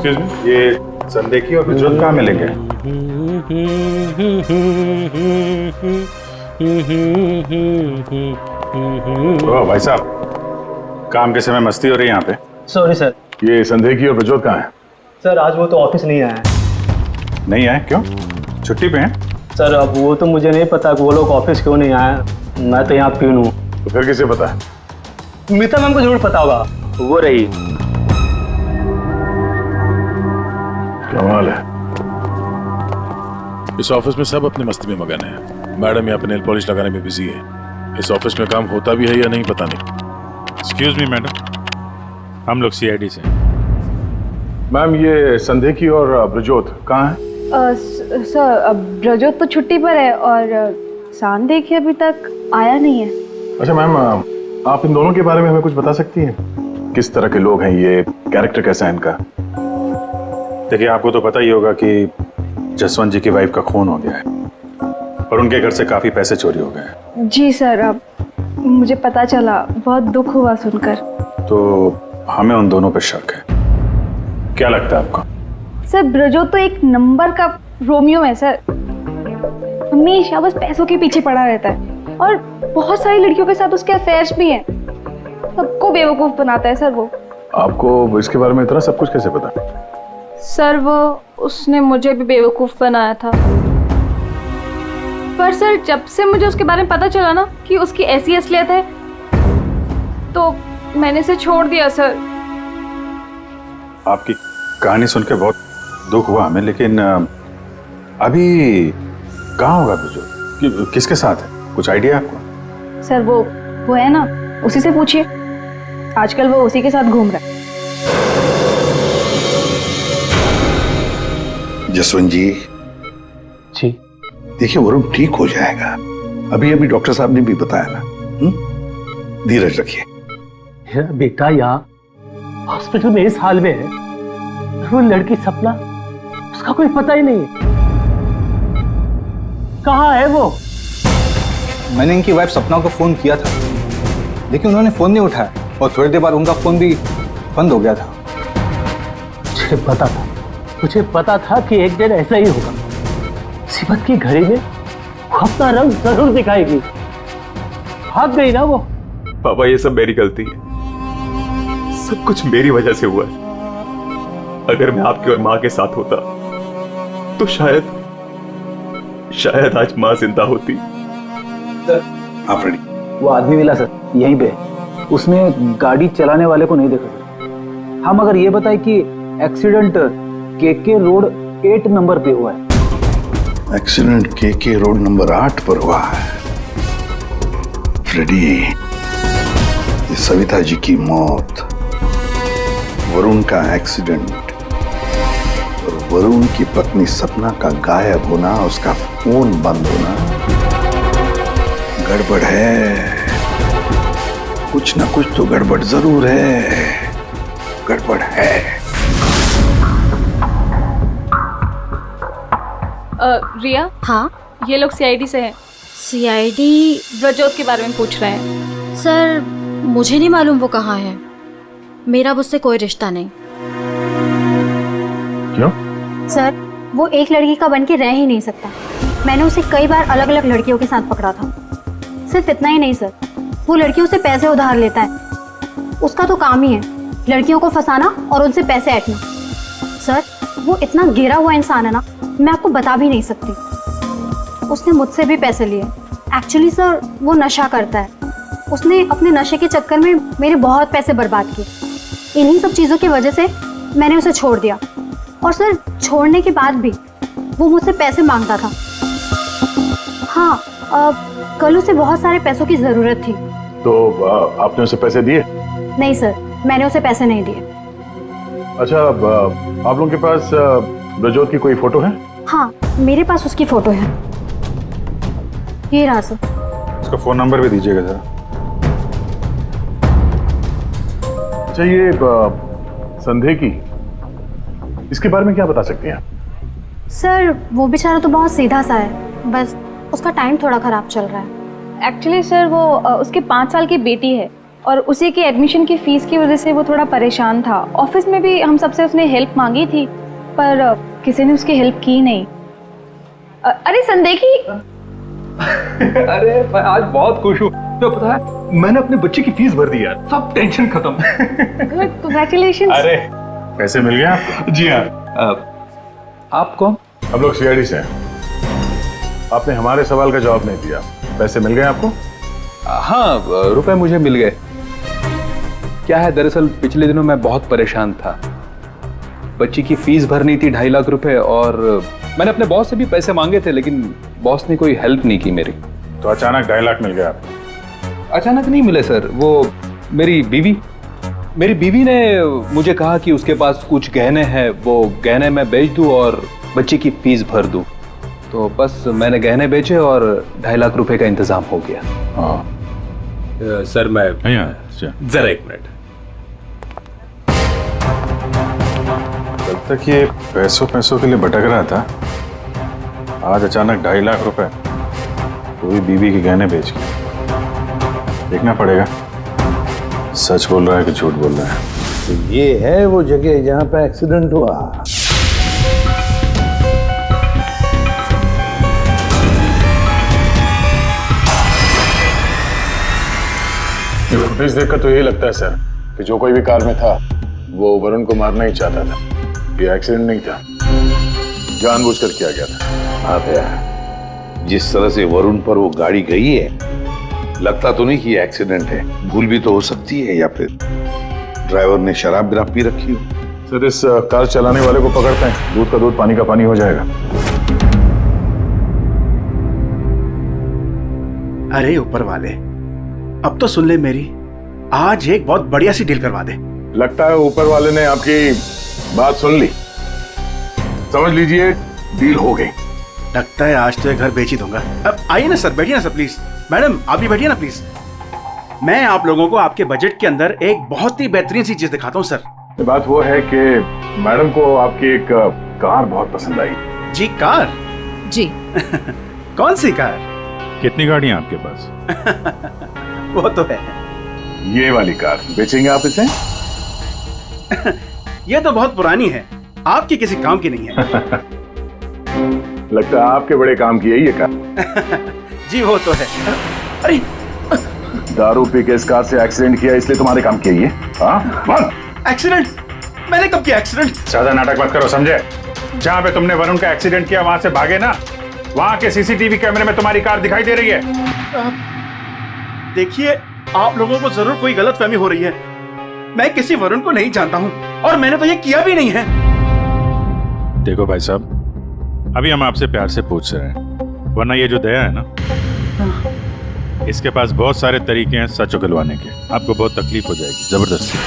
Excuse me, ये संदेखी और बिजोत कहाँ मिलेंगे? ओ भाई साहब, काम के समय मस्ती हो रही है यहाँ पे। Sorry sir. ये संदेखी और बिजोत कहाँ है? सर आज वो तो ऑफिस नहीं आया है। नहीं आए? क्यों? छुट्टी पे हैं? सर अब वो तो मुझे नहीं पता कि वो लोग ऑफिस क्यों नहीं आए। मैं तो यहाँ प्यून हूँ। तो फिर किसे पता है? मीता मैम को जरूर पता होगा, वो रही। कमाल है। इस ऑफिस में सब अपनी मस्ती में मगन है। मैडम यहाँ पे नेल पॉलिश लगाने में बिजी है। इस ऑफिस में काम होता भी है या नहीं पता नहीं। एक्सक्यूज मी मैडम, हम लोग सीआईडी से। मैम ये संदेखी और ब्रजोत कहाँ है? सर ब्रजोत तो छुट्टी पर है और संदेखी अभी तक आया नहीं है। अच्छा मैम, आप इन दोनों के बारे में हमें कुछ बता सकती हैं? किस तरह के लोग हैं ये, कैरेक्टर कैसा है इनका? देखिए आपको तो पता ही होगा कि जसवंत जी की वाइफ का खून हो गया है और उनके घर से काफी पैसे चोरी हो गए। जी सर, अब मुझे पता चला, बहुत दुख हुआ सुनकर। तो हमें उन दोनों पर शक है। क्या लगता है आपको? सर ब्रजोत तो एक नंबर का रोमियो है सर, हमेशा बस पैसों के पीछे पड़ा रहता है और बहुत सारी लड़कियों के साथ उसके अफेयर्स भी हैं। सबको बेवकूफ बनाता है सर वो। आपको इसके बारे में इतना सब कुछ कैसे पता? सर वो उसने मुझे भी बेवकूफ बनाया था, पर सर जब से मुझे उसके बारे में पता चला ना कि उसकी ऐसी असलियत है तो मैंने इसे छोड़ दिया सर। आपकी कहानी सुन के बहुत दुख हुआ हमें, लेकिन अभी कहाँ होगा बिजोत? किसके साथ है? कुछ आइडिया आपको? सर वो है ना, उसी से पूछिए। आजकल वो उसी के साथ घूम रहा है। जसवंत जी, देखिए वरुण ठीक हो जाएगा। अभी अभी डॉक्टर साहब ने भी बताया ना। धीरज रखिए। बेटा यहाँ हॉस्पिटल में इस हाल में है, वो लड़की सपना, उसका कोई पता ही नहीं है। कहाँ है वो? मैंने इनकी वाइफ सपना को फोन किया था, लेकिन उन्होंने फोन नहीं उठाया और थोड़ी देर बाद उनका फोन भी बंद हो गया था। मुझे पता था कि एक दिन ऐसा ही होगा। मुसीबत की घड़ी में वो अपना रंग जरूर दिखाएगी। भाग गई ना वो। पापा ये सब मेरी गलती है, सब कुछ मेरी वजह से हुआ है। अगर मैं आपके और माँ के साथ होता तो शायद आज माँ जिंदा होती। आप रेडी? वो आदमी मिला सर, यहीं पे। उसने गाड़ी चलाने वाले को नहीं देखा। हम अगर ये बताए कि एक्सीडेंट केके रोड 8 नंबर पे हुआ है। एक्सीडेंट केके रोड नंबर 8 पर हुआ है। फ्रेडी, ये सविता जी की मौत, वरुण का एक्सीडेंट और वरुण की पत्नी सपना का गायब होना, उसका फोन बंद होना, गड़बड़ है। कुछ ना कुछ तो गड़बड़ जरूर है। गड़बड़ है। रिया। हाँ, ये लोग सीआईडी से हैं। सीआईडी? ब्रजोत के बारे में पूछ रहे हैं। सर मुझे नहीं मालूम वो कहाँ है। मेरा उससे कोई रिश्ता नहीं। क्यों? सर वो एक लड़की का बन के रह ही नहीं सकता। मैंने उसे कई बार अलग अलग लड़कियों के साथ पकड़ा था। सिर्फ इतना ही नहीं सर, वो लड़कियों से पैसे उधार लेता है। उसका तो काम ही है लड़कियों को फंसाना और उनसे पैसे ऐंठना। सर वो इतना गिरा हुआ इंसान है ना, मैं आपको बता भी नहीं सकती। उसने मुझसे भी पैसे लिए। एक्चुअली सर वो नशा करता है। उसने अपने नशे के चक्कर में मेरे बहुत पैसे बर्बाद किए। इन्हीं सब चीज़ों की वजह से मैंने उसे छोड़ दिया। और सर छोड़ने के बाद भी वो मुझसे पैसे मांगता था। हाँ, कल उसे बहुत सारे पैसों की ज़रूरत थी। तो आपने उसे पैसे दिए? नहीं सर, मैंने उसे पैसे नहीं दिए। अच्छा, आप लोगों के पास ब्रजोत की कोई फोटो है? हाँ, मेरे पास उसकी फोटो है। ये रहा सर। उसका फोन नंबर भी दीजिएगा जरा। अच्छा, ये संदेखी, इसके बारे में क्या बता सकते हैं? सर वो बेचारा तो बहुत सीधा सा है, बस उसका टाइम थोड़ा खराब चल रहा है। एक्चुअली सर वो उसके 5 साल की बेटी है और उसी की एडमिशन की फीस की वजह से वो थोड़ा परेशान था। ऑफिस में भी हम सबसे उसने हेल्प मांगी थी, पर किसी ने उसकी हेल्प की नहीं। अरे संदेखी। अरे मैं आज बहुत खुश हूँ। तो पता है मैंने अपने बच्चे की फीस भर दी यार, सब टेंशन खत्म। Good, congratulation. अरे पैसे मिल गए आपको? जी हाँ। आप कौन? हम लोग सीआईडी से हैं। आपने हमारे सवाल का जवाब नहीं दिया। पैसे मिल गए आपको? हाँ, रुपए मुझे मिल गए। क्या है, दरअसल पिछले दिनों मैं बहुत परेशान था। बच्ची की फीस भरनी थी 2.5 लाख रुपए, और मैंने अपने बॉस से भी पैसे मांगे थे, लेकिन बॉस ने कोई हेल्प नहीं की मेरी। तो अचानक 2.5 लाख मिल गया आपको? अचानक नहीं मिले सर, वो मेरी बीवी ने मुझे कहा कि उसके पास कुछ गहने हैं, वो गहने मैं बेच दूं और बच्ची की फीस भर दूं। तो बस मैंने गहने बेचे और 2.5 लाख रुपए का इंतजाम हो गया। हाँ सर मैं जरा 1 मिनट। कल तक ये पैसों के लिए भटक रहा था, आज अचानक 2.5 लाख रुपए, वो भी बीवी के गहने बेच के। देखना पड़ेगा सच बोल रहा है कि झूठ बोल रहा है। तो ये है वो जगह जहां पे एक्सीडेंट हुआ। फुटेज देखकर तो यही लगता है सर कि जो कोई भी कार में था वो वरुण को मारना ही चाहता था। ये एक्सीडेंट नहीं था, जानबूझकर किया गया था। हाँ भैया, जिस तरह से वरुण पर वो गाड़ी गई है, लगता तो नहीं कि ये एक्सीडेंट है। भूल भी तो हो सकती है, या फिर ड्राइवर ने शराब बिराब पी रखी हो। सर इस कार चलाने वाले को पकड़ते हैं, दूध का दूध पानी का पानी हो जाएगा। अरे ऊपर वाले, अब तो सुन ले मेरी, आज एक बहुत बढ़िया सी डील करवा दे। लगता है ऊपर वाले ने आपकी बात सुन ली। समझ लीजिए डील हो गई। लगता है आज तो ये घर बेच ही दूंगा। अब आइए ना सर, बैठिए ना सर प्लीज। मैडम आप भी बैठिए ना प्लीज। मैं आप लोगों को आपके बजट के अंदर एक बहुत ही बेहतरीन सी चीज दिखाता हूँ सर। बात वो है कि मैडम को आपकी एक कार बहुत पसंद आई। जी कार? जी। कौन सी कार? कितनी गाड़ियां आपके पास? वो तो है। ये वाली कार बेचेंगे आप इसे? ये तो बहुत पुरानी है, आपकी किसी काम की नहीं है। लगता है आपके बड़े काम की है ये कार। जी वो तो है। अरे दारू पी के इस कार से एक्सीडेंट किया इसलिए तुम्हारे काम की है ये? हाँ? एक्सीडेंट? मैंने कब किया एक्सीडेंट? ज्यादा नाटक मत करो, समझे? जहाँ पे तुमने वरुण का एक्सीडेंट किया वहां से भागे ना, वहां के सीसीटीवी कैमरे में तुम्हारी कार दिखाई दे रही है। देखिए, आप लोगों को जरूर कोई गलतफहमी हो रही है। मैं किसी वरुण को नहीं जानता हूं और मैंने तो ये किया भी नहीं है। देखो भाई साहब, अभी हम आपसे प्यार से पूछ रहे हैं, वरना ये जो दया है ना, इसके पास बहुत सारे तरीके हैं सच उगलवाने के। आपको बहुत तकलीफ हो जाएगी जबरदस्ती।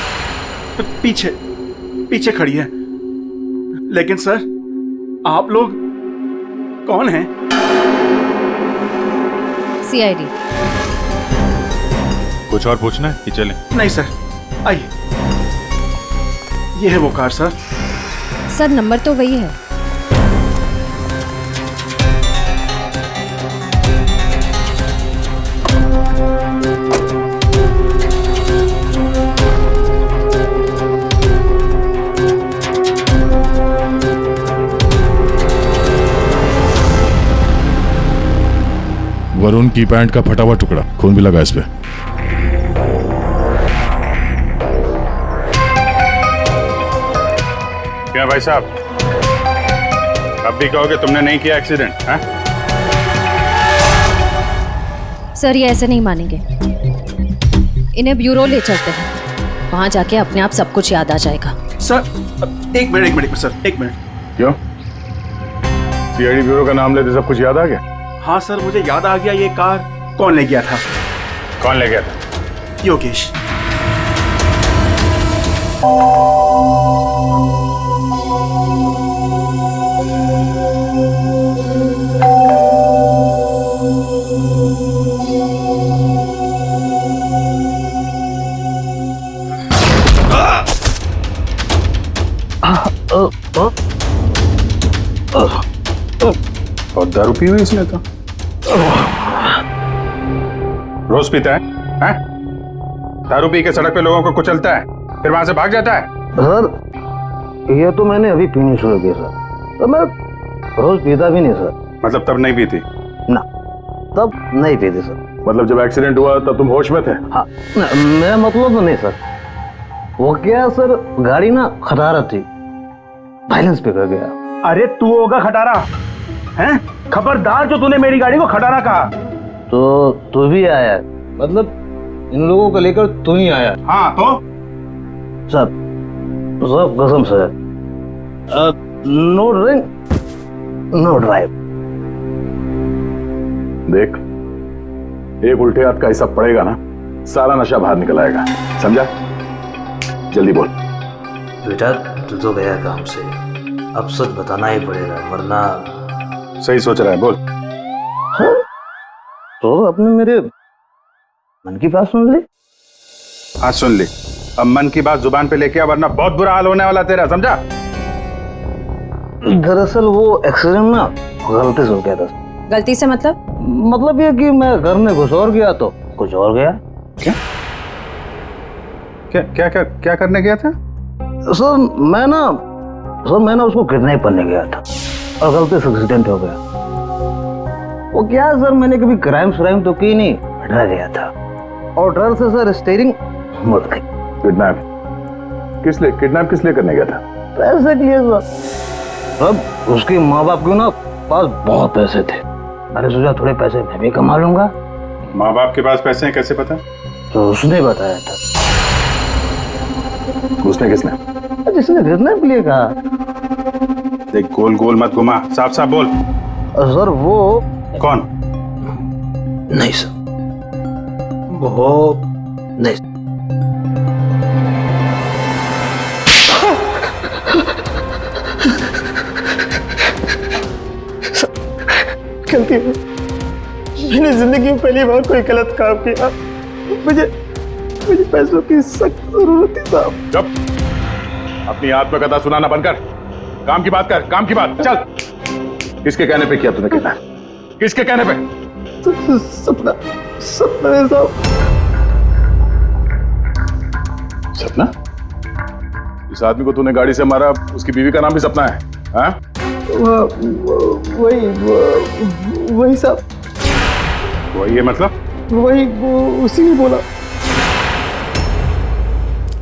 पीछे खड़ी है। लेकिन सर, आप लोग कौन हैं? सीआईडी। कुछ और पूछना है कि चलें? नहीं सर, आइए। ये है वो कार सर। सर नंबर तो वही है। वरुण की पैंट का फटा हुआ टुकड़ा, खून भी लगा इस पे। क्या भाई साहब, अब भी कहोगे तुमने नहीं किया एक्सीडेंट? हैं? सर ये ऐसे नहीं मानेंगे, इन्हें ब्यूरो ले चलते हैं, वहां जाके अपने आप सब कुछ याद आ जाएगा। सर एक मिनट सर, एक मिनट। क्यों? सीआईडी ब्यूरो का नाम लेते सब कुछ याद आ गया? हाँ सर, मुझे याद आ गया ये कार कौन ले गया था। कौन ले गया था? योगेश। और दारू पी हुई इसने तो। रोज पीता है? दारू पी के सड़क पे लोगों को कुचलता है, फिर वहां से भाग जाता है। सर ये तो मैंने अभी पीनी शुरू की सर, तो मैं रोज पीता भी नहीं सर। मतलब तब नहीं पीती? ना, तब नहीं पीती सर। मतलब जब एक्सीडेंट हुआ तब तुम होश में थे? हाँ, मेरा मतलब तो नहीं सर। वो क्या सर, गाड़ी ना खटारा थी, बैलेंस पे कर गया। अरे तू होगा खटारा हैं? खबरदार जो तूने मेरी गाड़ी को खटारा कहा। तो तू भी आया, मतलब इन लोगों को लेकर तू ही आया? हाँ तो सब कसम से, नो ड्रिंक नो ड्राइव। देख, एक उल्टे हाथ का हिसाब पड़ेगा ना, सारा नशा बाहर निकल आएगा, समझा? जल्दी बोल। बेटा तू तो गया काम से, अब सच बताना ही पड़ेगा वरना। सही सोच रहा है, बोल। हाँ? तो आपने मेरे मन की बात सुन ली? हाँ सुन ली। अब मन की बात जुबान पे लेके आ, वरना बहुत बुरा हाल होने वाला तेरा, समझा? दरअसल वो एक्सीडेंट ना गलती से हो गया था। गलती से मतलब ये कि मैं घर में घुस और गया तो कुछ और गया। क्या क्या क्या क्या, क्या करने गया था? सर मैं ना उसको किडनैप करने गया था और गलती से एक्सीडेंट हो गया। वो क्या सर, मैंने कभी क्राइम तो की नहीं, डर गया था और डर से सर स्टीयरिंग मुड़ गई। किडनैप किस लिए करने गया था? पैसे के लिए सर। अब उसके माँ बाप के ना पास बहुत पैसे थे, मैंने सोचा थोड़े पैसे मैं भी कमा लूंगा। माँ बाप के पास पैसे हैं कैसे पता? तो उसने बताया था। उसने किसने? जिसने किडनैप के लिए कहा। देख, गोल गोल मत घुमा, साफ साफ बोल। सर वो कौन? नहीं सर, वो नहीं। गलती है, मैंने जिंदगी में पहली बार कोई गलत काम किया। मुझे पैसों की सख्त जरूरत थी साहब। चुप, अपनी आत्मकथा सुनाना बंद कर, काम की बात कर, काम की बात। चल, किसके कहने पे किया तूने किडनैप? किसके कहने पे? सपना है साहब। सपना? इस आदमी को तूने गाड़ी से मारा, उसकी बीवी का नाम भी सपना है? हाँ? वही साहब। वही है मतलब? वही वो उसी ने बोला।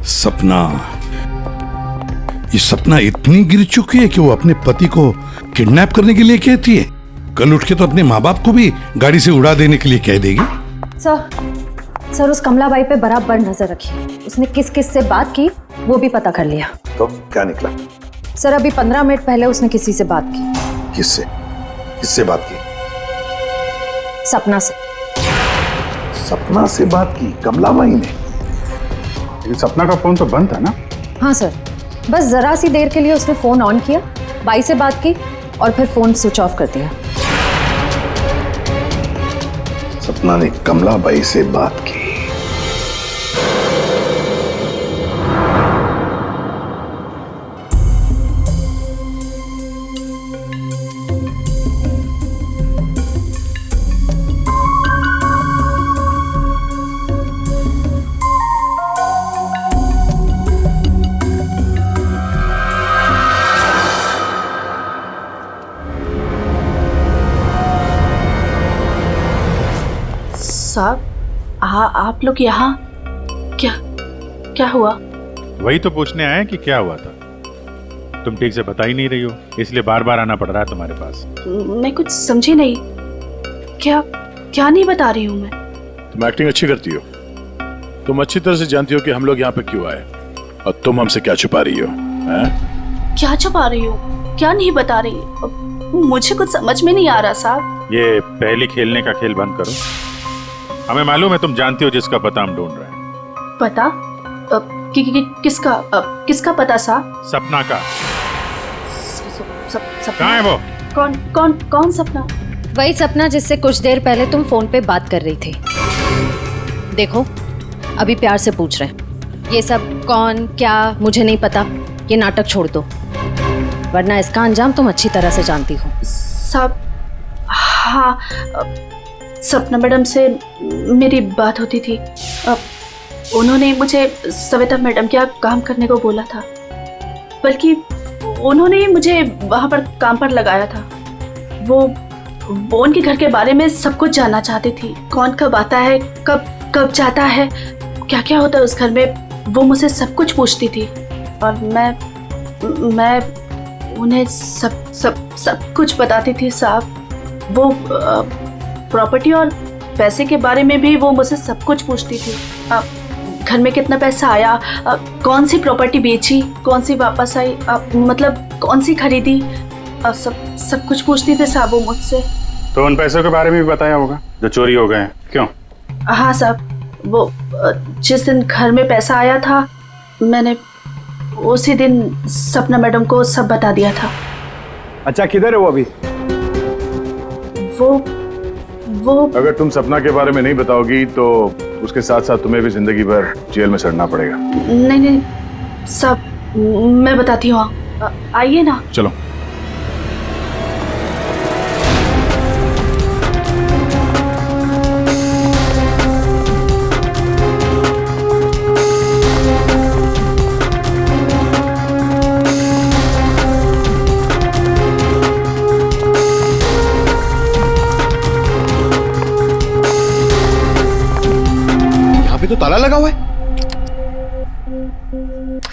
सपना, ये सपना इतनी गिर चुकी है कि वो अपने पति को किडनैप करने के लिए कहती है, कल उठ के तो अपने माँ बाप को भी गाड़ी से उड़ा देने के लिए कह देगी। सर उस कमलाबाई पे बराबर नजर रखिए, उसने किस किस से बात की वो भी पता कर लिया। तो क्या निकला? सर अभी 15 मिनट पहले उसने किसी से बात की। किससे बात की? सपना से। सपना से बात की कमलाबाई ने? लेकिन सपना का फोन तो बंद था ना? हाँ सर, बस जरा सी देर के लिए उसने फोन ऑन किया, बाई से बात की और फिर फोन स्विच ऑफ कर दिया। सपना ने कमलाबाई से बात की। साहब, आप लोग यहाँ क्या हुआ? वही तो पूछने आए कि क्या हुआ था। तुम ठीक से बता ही नहीं रही हो, इसलिए बार बार आना पड़ रहा है तुम्हारे पास। मैं कुछ समझी नहीं। क्या नहीं बता रही हूँ मैं? तुम एक्टिंग अच्छी करती हो। तुम अच्छी तरह से जानती हो कि हम लोग यहाँ पे क्यों आए और तुम हमसे क्या छुपा रही हो? क्या छुपा रही हो? क्या नहीं बता रही? मुझे कुछ समझ में नहीं आ रहा साहब। ये पहली खेलने का खेल बंद करो। हमें मालूम है तुम जानती हो जिसका पता हम ढूंढ रहे हैं। पता? किसका पता साहब? सपना का। सपना? कहाँ है वो? कौन सपना? वही सपना जिससे कुछ देर पहले तुम फोन पे बात कर रही थी। देखो अभी प्यार से पूछ रहे हैं, ये सब कौन क्या मुझे नहीं पता, ये नाटक छोड़ दो वरना इसका अंजाम तुम अच्छी तरह से जानती हो। साहब, हाँ, सपना मैडम से मेरी बात होती थी। उन्होंने मुझे सविता मैडम के यहाँ काम करने को बोला था, बल्कि उन्होंने ही मुझे वहाँ पर काम पर लगाया था। वो उनके घर के बारे में सब कुछ जानना चाहती थी, कौन कब आता है, कब जाता है, क्या क्या होता है उस घर में, वो मुझसे सब कुछ पूछती थी। और मैं उन्हें सब कुछ बताती थी साहब। वो प्रॉपर्टी और पैसे के बारे में भी वो मुझसे सब कुछ पूछती थी। घर में कितना पैसा आया, कौन सी प्रॉपर्टी बेची, कौन सी वापस आई, मतलब कौन सी खरीदी, सब कुछ पूछती थी साहब वो मुझसे। तो उन पैसों के बारे में भी बताया होगा जो चोरी हो गए हैं, क्यों? हाँ साहब, वो जिस दिन घर में पैसा आया था, मैंने उसी दिन सपना मैडम को सब बता दिया था। अच्छा, किधर है वो अभी? वो अगर तुम सपना के बारे में नहीं बताओगी तो उसके साथ साथ तुम्हें भी जिंदगी भर जेल में सड़ना पड़ेगा। नहीं सब मैं बताती हूँ, आइए ना। चलो। तो ताला लगा हुआ है,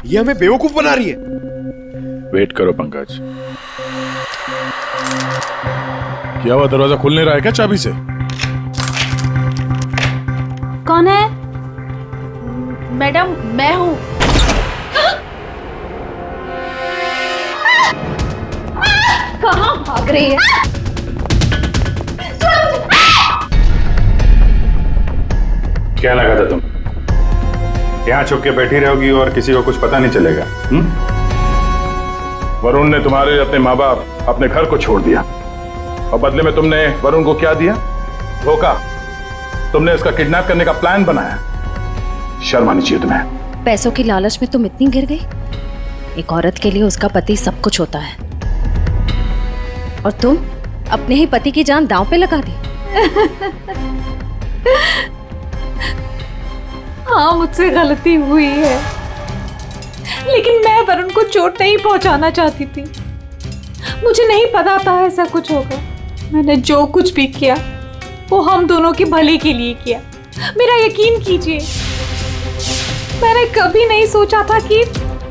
ये हमें बेवकूफ बना रही है। वेट करो पंकज। क्या हुआ, दरवाजा खुल नहीं रहा है क्या चाबी से? कौन है? मैडम, मैं हूँ। कहाँ भाग रही है? क्या लगा था तुम यहाँ छुप के बैठी रहोगी और किसी को कुछ पता नहीं चलेगा? वरुण ने तुम्हारे अपने माँ बाप, अपने घर को छोड़ दिया और बदले में तुमने वरुण को क्या दिया? धोखा। तुमने उसका किडनैप करने का प्लान बनाया। शर्म आनी चाहिए तुम्हें। पैसों की लालच में तुम इतनी गिर गई? एक औरत के लिए उसका पति सब कुछ होता है, और तुम अपने ही पति की जान दांव पे लगा दी। हाँ, मुझसे गलती हुई है, लेकिन मैं वरुण को चोट नहीं पहुंचाना चाहती थी। मुझे नहीं पता था ऐसा कुछ होगा। मैंने जो कुछ भी किया वो हम दोनों के भले के लिए किया। मेरा यकीन कीजिए, मैंने कभी नहीं सोचा था कि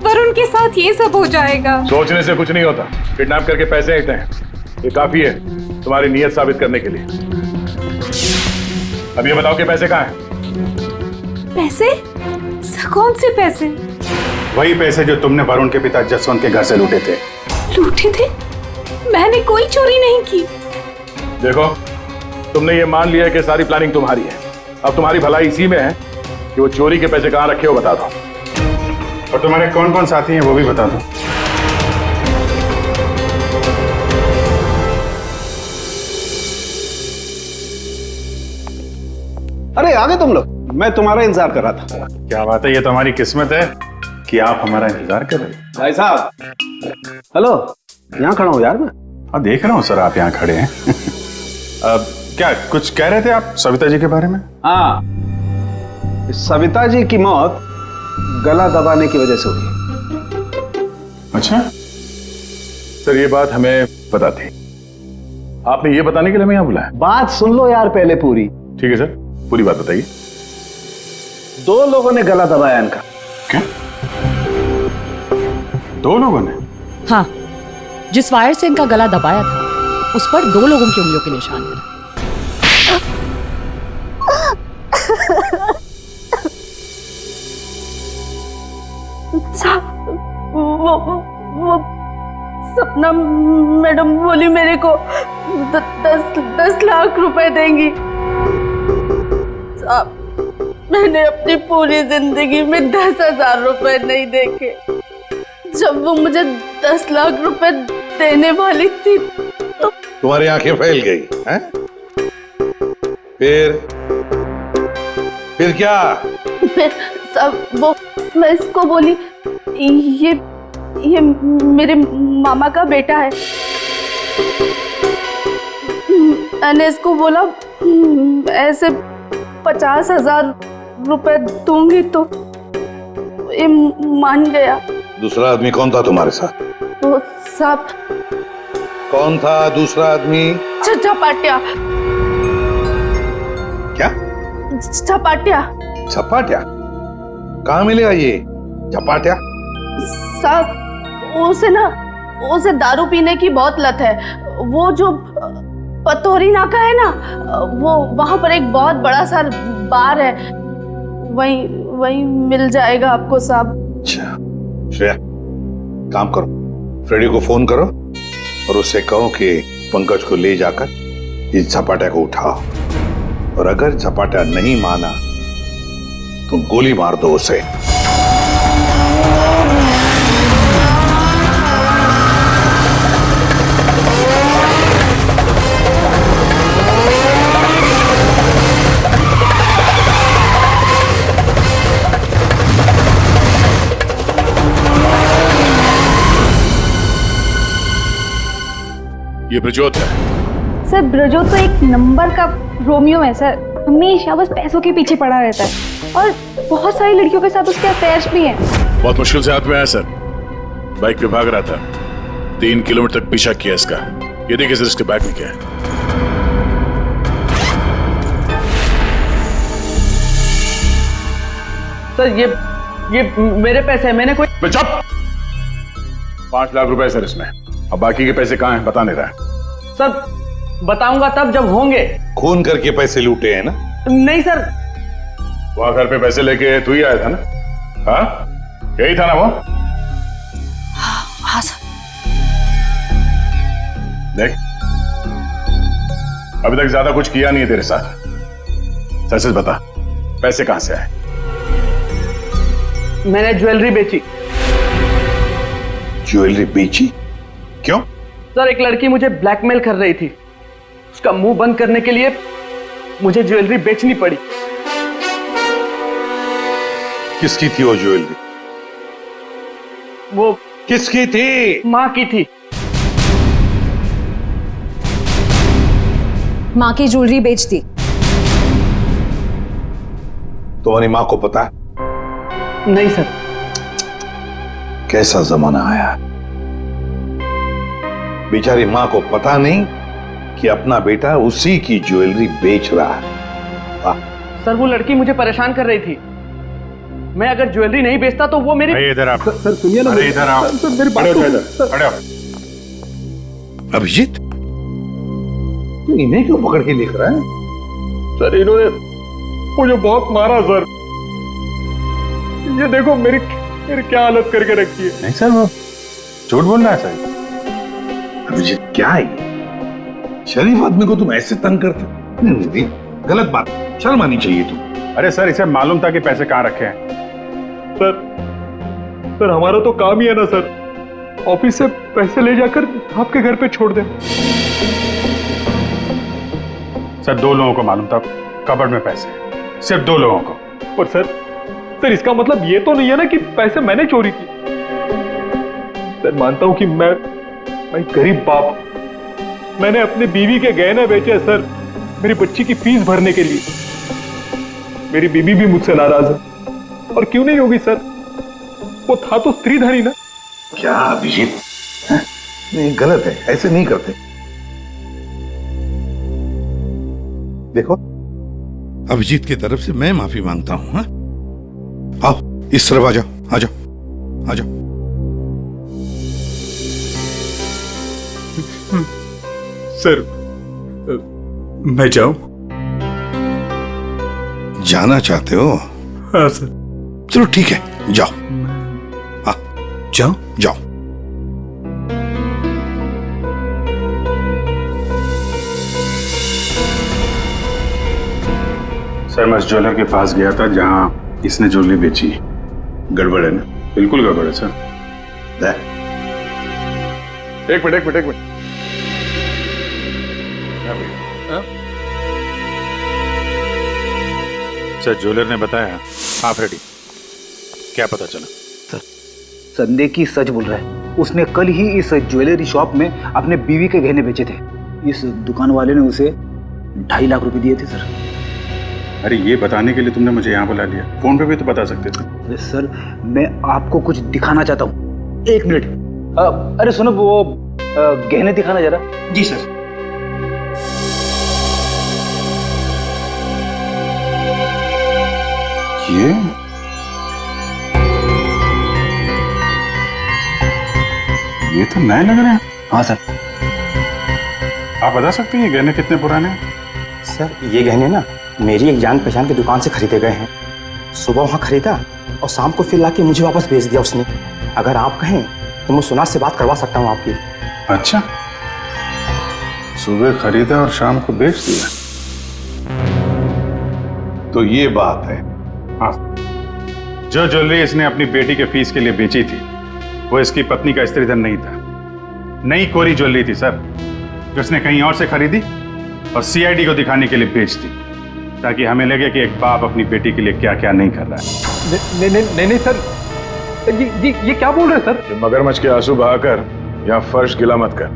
वरुण के साथ ये सब हो जाएगा। सोचने से कुछ नहीं होता। किडनैप करके पैसे लेते हैं, ये काफी है तुम्हारी नीयत साबित करने के लिए। अब ये बताओ कि पैसे कहाँ हैं? पैसे? कौन से पैसे? वही पैसे जो तुमने वरुण के पिता जसवंत के घर से लूटे थे। लूटे थे? मैंने कोई चोरी नहीं की। देखो, तुमने ये मान लिया कि सारी प्लानिंग तुम्हारी है। अब तुम्हारी भलाई इसी में है कि वो चोरी के पैसे कहाँ रखे हो बता दो, और तुम्हारे कौन कौन साथी हैं वो भी बता दो। अरे आ गए तुम लोग, मैं तुम्हारा इंतजार कर रहा था। क्या बात है, ये तो हमारी किस्मत है कि आप हमारा इंतजार कर रहे हैं। भाई साहब, हेलो, यहाँ खड़ा हूँ यार मैं। हाँ, देख रहा हूँ सर, आप यहाँ खड़े हैं। अब क्या कुछ कह रहे थे आप सविता जी के बारे में? हाँ, सविता जी की मौत गला दबाने की वजह से हुई। अच्छा सर, ये बात हमें पता थी। आपने ये बताने के लिए हमें यहाँ बुलाया? बात सुन लो यार पहले पूरी। ठीक है सर, पूरी बात बताइए। 2 लोगों ने गला दबाया इनका। क्या? 2 लोगों ने? हाँ, जिस वायर से इनका गला दबाया था उस पर 2 लोगों की उंगलियों के निशान हैं। वो सपना मैडम बोली मेरे को 10 लाख रुपए देंगी। साहब, मैंने अपनी पूरी जिंदगी में 10,000 रुपए नहीं देखे। जब वो मुझे 10 लाख रुपए देने वाली थी तो तुम्हारी आंखें फैल गई हैं? फिर क्या? मैं इसको बोली ये मेरे मामा का बेटा है। मैंने इसको बोला ऐसे 50,000 रुपए दूंगी तो ये मान गया। दूसरा आदमी कौन था तुम्हारे साथ? वो साहब कौन था दूसरा आदमी? झपाटिया। क्या? झपाटिया। झपाटिया? कहाँ मिलेगा ये झपाटिया? साहब उसे दारू पीने की बहुत लत है। वो जो पतोरी नाका है ना, वो वहां पर एक बहुत बड़ा सा बार है, वही मिल जाएगा आपको साहब। अच्छा श्रेया, काम करो, फ्रेडी को फोन करो और उससे कहो कि पंकज को ले जाकर इस झपाटा को उठाओ, और अगर झपाटा नहीं माना तो गोली मार दो उसे। ये ब्रजोत है। सर ब्रजोत तो एक नंबर का रोमियो है सर, हमेशा बस पैसों के पीछे पड़ा रहता है और बहुत सारी लड़कियों के साथ उसके अफेयर्स भी हैं। बहुत मुश्किल से हाथ में आया सर, बाइक पे भाग रहा था, 3 किलोमीटर तक पीछा किया इसका। ये देखिए सर इसके बैग में क्या है। सर ये मेरे पैसे हैं, मैंने कोई। चुप! 5 लाख रुपए सर इसमें, अब बाकी के पैसे कहाँ हैं बता नहीं रहा है। सर बताऊंगा तब जब होंगे। खून करके पैसे लूटे हैं ना? नहीं सर। वहां घर पे पैसे लेके तू ही आया था ना? हाँ यही था ना वो? हाँ सर। देख अभी तक ज्यादा कुछ किया नहीं है तेरे साथ, सच सच बता पैसे कहां से आए? मैंने ज्वेलरी बेची। ज्वेलरी बेची? क्यों? सर एक लड़की मुझे ब्लैकमेल कर रही थी, उसका मुंह बंद करने के लिए मुझे ज्वेलरी बेचनी पड़ी। किसकी थी वो ज्वेलरी? वो किसकी थी? माँ की थी। माँ की ज्वेलरी बेच दी। तुम्हारी माँ को पता है? नहीं सर। कैसा जमाना आया, बेचारी माँ को पता नहीं कि अपना बेटा उसी की ज्वेलरी बेच रहा है। सर वो लड़की मुझे परेशान कर रही थी, मैं अगर ज्वेलरी नहीं बेचता तो वो मेरी। इधर आप। सर सुनिए ना। अरे इधर आओ। सर मेरी बात खड़े हो। अभिजीत तू इन्हें क्यों पकड़ के लिख रहा है? सर इन्होंने मुझे बहुत मारा सर, ये देखो मेरी क्या हालत करके रखी है। नहीं सर वो झूठ बोल रहा है सर। अभिजीत क्या है ये? शरीफ आदमी को तुम ऐसे तंग करते? नहीं, गलत बात, शर्म आनी चाहिए तुम। अरे सर इसे मालूम था कि पैसे कहाँ रखे हैं। सर हमारा तो काम ही है ना सर, ऑफिस से पैसे ले जाकर आपके घर पे छोड़ दें। सर 2 लोगों को मालूम था कबर्ड में पैसे हैं, सिर्फ 2 लोगों को। पर सर इसका मतलब ये तो नहीं है ना कि पैसे मैंने चोरी की। सर मानता हूं कि मैं गरीब बाप, मैंने अपने बीवी के गहने बेचे सर मेरी बच्ची की फीस भरने के लिए। मेरी बीवी भी मुझसे नाराज है, और क्यों नहीं होगी सर, वो था तो स्त्रीधनी ना। क्या अभिजीत, नहीं गलत है, ऐसे नहीं करते। देखो अभिजीत की तरफ से मैं माफी मांगता हूं। हाँ आओ इस तरफ आ जाओ, आ जाओ, आ जाओ। सर मैं जाऊं? जाना चाहते हो? हाँ सर। चलो ठीक है, जाओ। हाँ जाओ? जाओ। सर मैं उस ज्वेलर के पास गया था जहां इसने ज्वेलरी बेची। गड़बड़ है ना? बिल्कुल गड़बड़ है सर। एक मिनट सर ज्वेलर ने बताया आप रेडी, क्या पता चला? संदेह की सच बोल रहा है, उसने कल ही इस ज्वेलरी शॉप में अपने बीवी के गहने बेचे थे। इस दुकान वाले ने उसे 2.5 लाख रुपए दिए थे सर। अरे ये बताने के लिए तुमने मुझे यहाँ बुला लिया, फोन पे भी तो बता सकते थे। अरे सर, मैं आपको कुछ दिखाना चाहता हूँ, 1 मिनट। अरे सुनो, वो गहने दिखाना जरा। जी सर। ये तो नए लग रहे हैं। हाँ सर। आप बता सकते हैं ये गहने कितने पुराने हैं? सर ये गहने ना मेरी एक जान पहचान की दुकान से खरीदे गए हैं। सुबह वहाँ खरीदा और शाम को फिर लाके मुझे वापस भेज दिया उसने। अगर आप कहें तो मैं सुनार से बात करवा सकता हूँ आपकी। अच्छा, सुबह खरीदा और शाम को बेच दिया। तो ये बात है। हाँ, जो ज्वेलरी इसने अपनी बेटी के फीस के लिए बेची थी वो इसकी पत्नी का स्त्रीधन नहीं था, नई कोरी ज्वेलरी थी सर, जो उसने कहीं और से खरीदी और सीआईडी को दिखाने के लिए बेच दी, ताकि हमें लगे कि एक बाप अपनी बेटी के लिए क्या क्या नहीं कर रहा है। नहीं सर, ये क्या बोल रहे हैं सर? मगरमच्छ के आंसू बहाकर यहाँ फर्श गिला मत कर।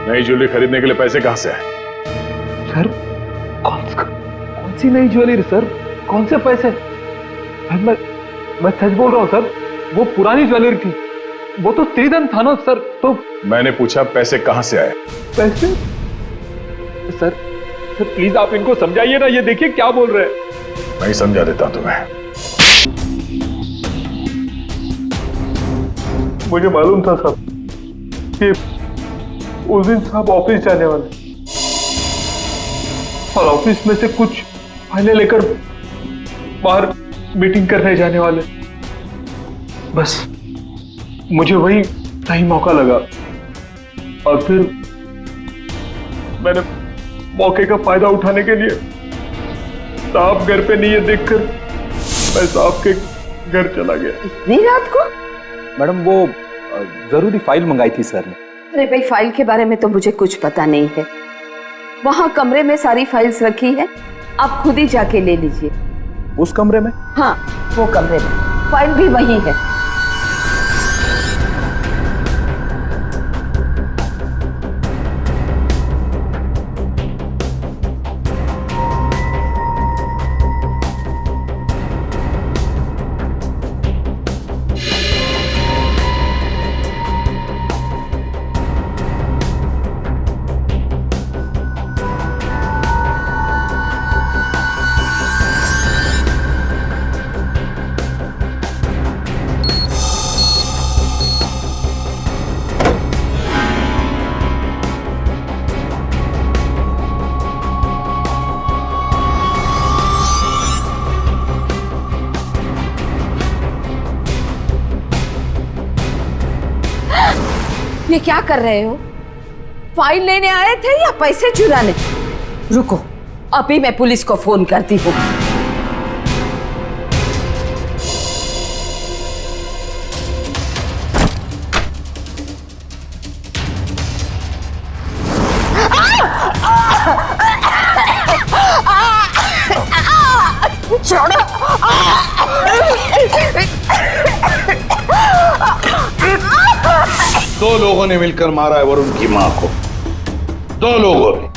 नई ज्वेलरी खरीदने के लिए पैसे कहाँ से आए? सर कौन सी नई ज्वेलरी सर? कौन से पैसे? मैं सच बोल रहा हूँ सर, वो पुरानी ज्वेलरी थी, वो तो स्त्रीधन था ना सर। तो मैंने पूछा पैसे कहाँ से आए? पैसे? सर प्लीज आप इनको समझाइए ना, ये देखिए क्या बोल रहे हैं। मैं ही समझा देता तुम्हें। मुझे मालूम था साहब कि उस दिन साहब ऑफिस जाने वाले और ऑफिस में से कुछ फाइलें लेकर बाहर मीटिंग करने जाने वाले। बस मुझे वही सही मौका लगा और फिर मैंने मौके का फायदा उठाने के लिए साहब घर पे नहीं है देखकर मैं साहब के घर चला गया। नहीं रात को? मैडम वो जरूरी फाइल मंगाई थी सर ने। अरे भाई, फाइल के बारे में तो मुझे कुछ पता नहीं है। वहाँ कमरे में सारी फाइल्स रखी है, आप खुद ही जाके ले लीजिए। उस कमरे में? हाँ, वो कमरे में फाइल भी वही है। ये क्या कर रहे हो? फाइल लेने आए थे या पैसे चुराने? रुको, अभी मैं पुलिस को फोन करती हूँ। छोड़ो। दो लोगों ने मिलकर मारा है वरुण की मां को, 2 लोगों ने।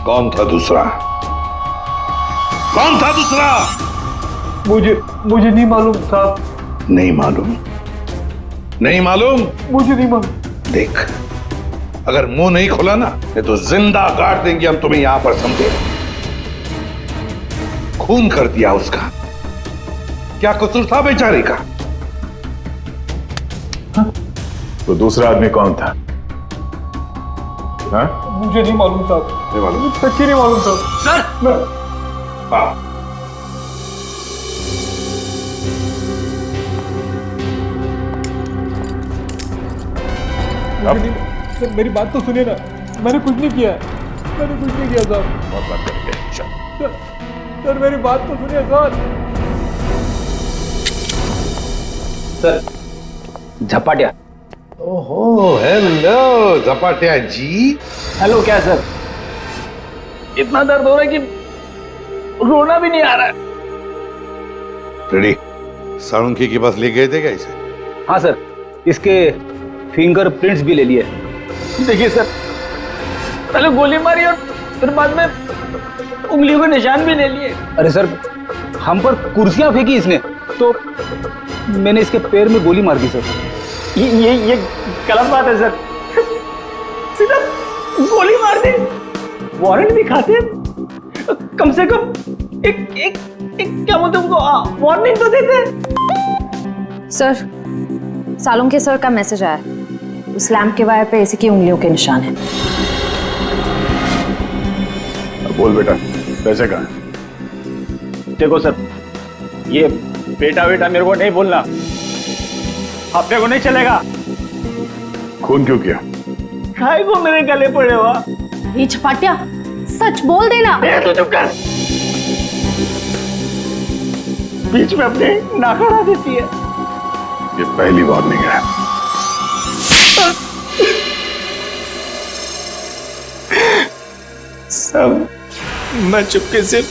कौन था दूसरा? कौन था दूसरा? मुझे नहीं मालूम साहब। नहीं मालूम? नहीं मालूम? मुझे नहीं मालूम। देख, अगर मुंह नहीं खोला ना तो जिंदा काट देंगे हम तुम्हें यहां पर, समझे? खून कर दिया उसका, क्या कसूर था बेचारे का? तो दूसरा आदमी कौन था? हाँ? मुझे नहीं मालूम साहब। नहीं मालूम? सच्ची नहीं मालूम साहब। सर हाँ। मेरी बात तो सुनिए ना, मैंने कुछ नहीं किया, मैंने कुछ नहीं किया साहब। बहुत बात करेंगे। सर मेरी बात तो सुनिए सर। झपाटिया। ओहो, हेलो झपाटिया जी। हेलो। क्या सर? इतना दर्द हो रहा है कि रोना भी नहीं आ रहा है। रेडी? साळुंखे के पास ले गए थे क्या इसे? हाँ सर, इसके फिंगरप्रिंट्स भी ले लिए। देखिए सर, पहले गोली मारी और फिर बाद में उंगलियों के निशान भी ले लिए। अरे सर, हम पर कुर्सियां फेंकी इसने तो मैंने इसके पैर में गोली मार दी सर। ये गलत बात है सर, सीधा गोली मार दी। वारंट भी खाते कम से कम एक क्या बोलते उनको वार्निंग तो देते। सर, सालुंके सर का मैसेज आया है। उस लैंप के वायर पे इसी की उंगलियों के निशान है। बोल बेटा, पैसे कहाँ? देखो सर, ये बेटा बेटा मेरे को नहीं बोलना, अपने को नहीं चलेगा। खून क्यों किया? खाए को मेरे गले पड़े हुआ। ये छपाटिया, सच बोल देना। तो चुप कर, बीच में अपने नाक अड़ा देती है। ये पहली वार्निंग है। सब मैं चुपके से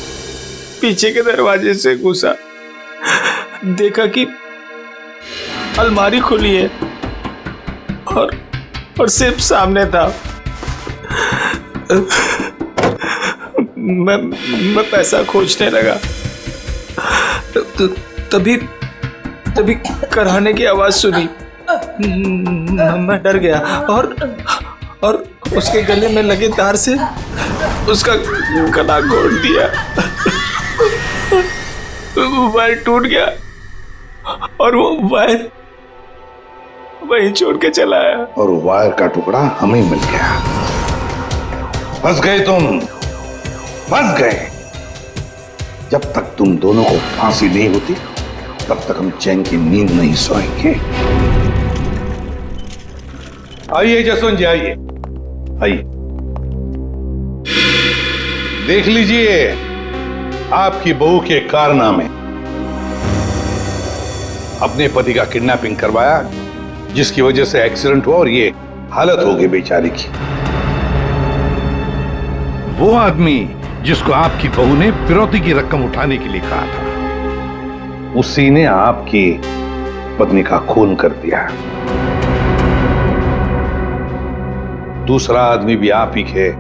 पीछे के दरवाजे से घुसा, देखा कि अलमारी खुली है और सिर्फ सामने था। मैं पैसा खोजने लगा, तभी कराने की आवाज सुनी। मैं डर गया और उसके गले में लगे तार से उसका गला घोट दिया। वायर टूट गया और वो वायर वहीं छोड़ के चला आया। और वायर का टुकड़ा हमें मिल गया। फंस गए तुम, फंस गए। जब तक तुम दोनों को फांसी नहीं होती तब तक हम चैन की नींद नहीं सोएंगे। आइए जसवंत जी, आइए आइए, देख लीजिए आपकी बहू के कारनामे। अपने पति का किडनैपिंग करवाया, जिसकी वजह से एक्सीडेंट हुआ और ये हालत हो गई बेचारी की। वो आदमी जिसको आपकी बहू ने फिरौती की रकम उठाने के लिए कहा था, उसी ने आपकी पत्नी का खून कर दिया। दूसरा आदमी भी आप ही के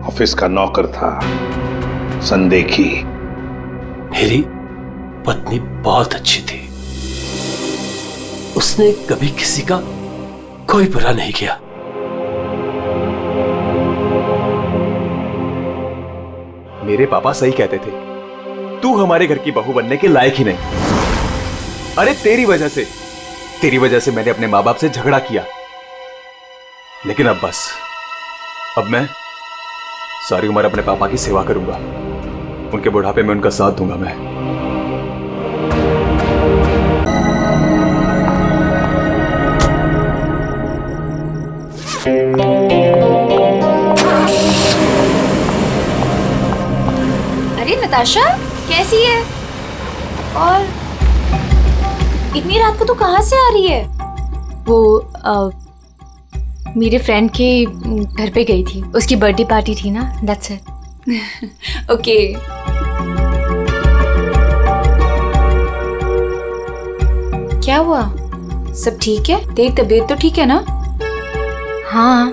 ऑफिस का नौकर था, संदेखी। मेरी पत्नी बहुत अच्छी थी, उसने कभी किसी का कोई बुरा नहीं किया। मेरे पापा सही कहते थे, तू हमारे घर की बहू बनने के लायक ही नहीं। अरे तेरी वजह से मैंने अपने माँ बाप से झगड़ा किया, लेकिन अब बस, अब मैं सारी उम्र अपने पापा की सेवा करूंगा, उनके बुढ़ापे में उनका साथ दूंगा मैं। अरे नताशा, कैसी है? और इतनी रात को तू कहाँ से आ रही है? वो मेरे फ्रेंड के घर पे गई थी, उसकी बर्थडे पार्टी थी ना, दैट्स इट। ओके। क्या हुआ? सब ठीक है? तेरी तबीयत तो ठीक है ना? हाँ,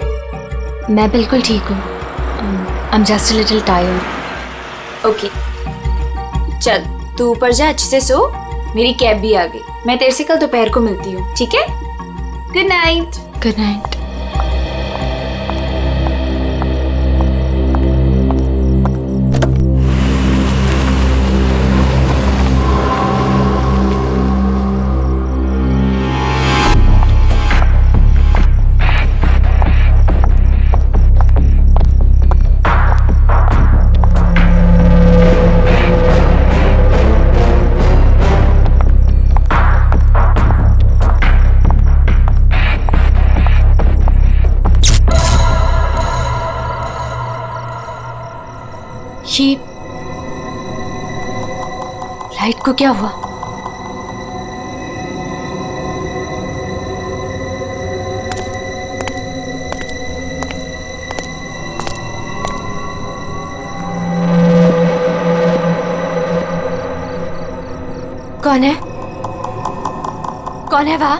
मैं बिल्कुल ठीक हूँ। I am just a little tired. Okay, चल तू ऊपर जा, अच्छे से सो। मेरी कैब भी आ गई, मैं तेरे से कल दोपहर को मिलती हूँ, ठीक है? Good night. Good night. ये लाइट को क्या हुआ? कौन है? कौन है वहां?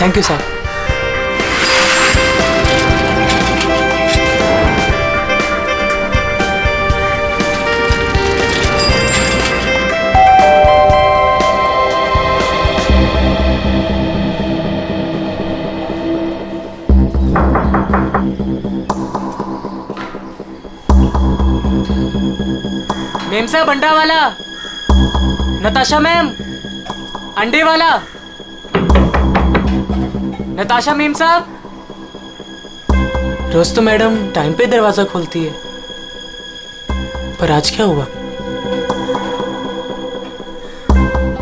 थैंक यू साहब। मेम साहब अंडा वाला, नताशा मैम अंडे वाला, नताशा मेम साहब। रोज तो मैडम टाइम पे दरवाजा खोलती है, पर आज क्या हुआ?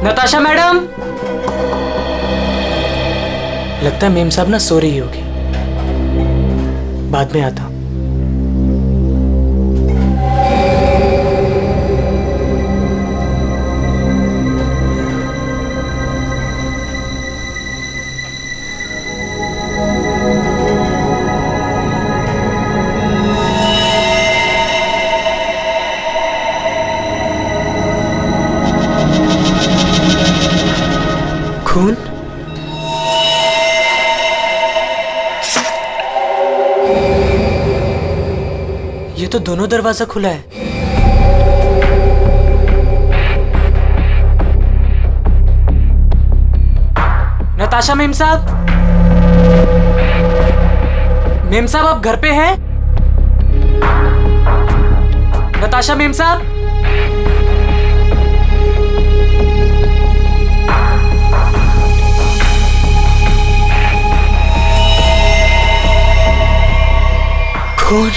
नताशा मैडम, लगता है मेम साहब ना सो रही होगी, बाद में आता हूं। खून? ये तो दोनों दरवाजा खुला है। नताशा मेम साहब, मेम साहब आप घर पे हैं? नताशा मेम साहब, खून?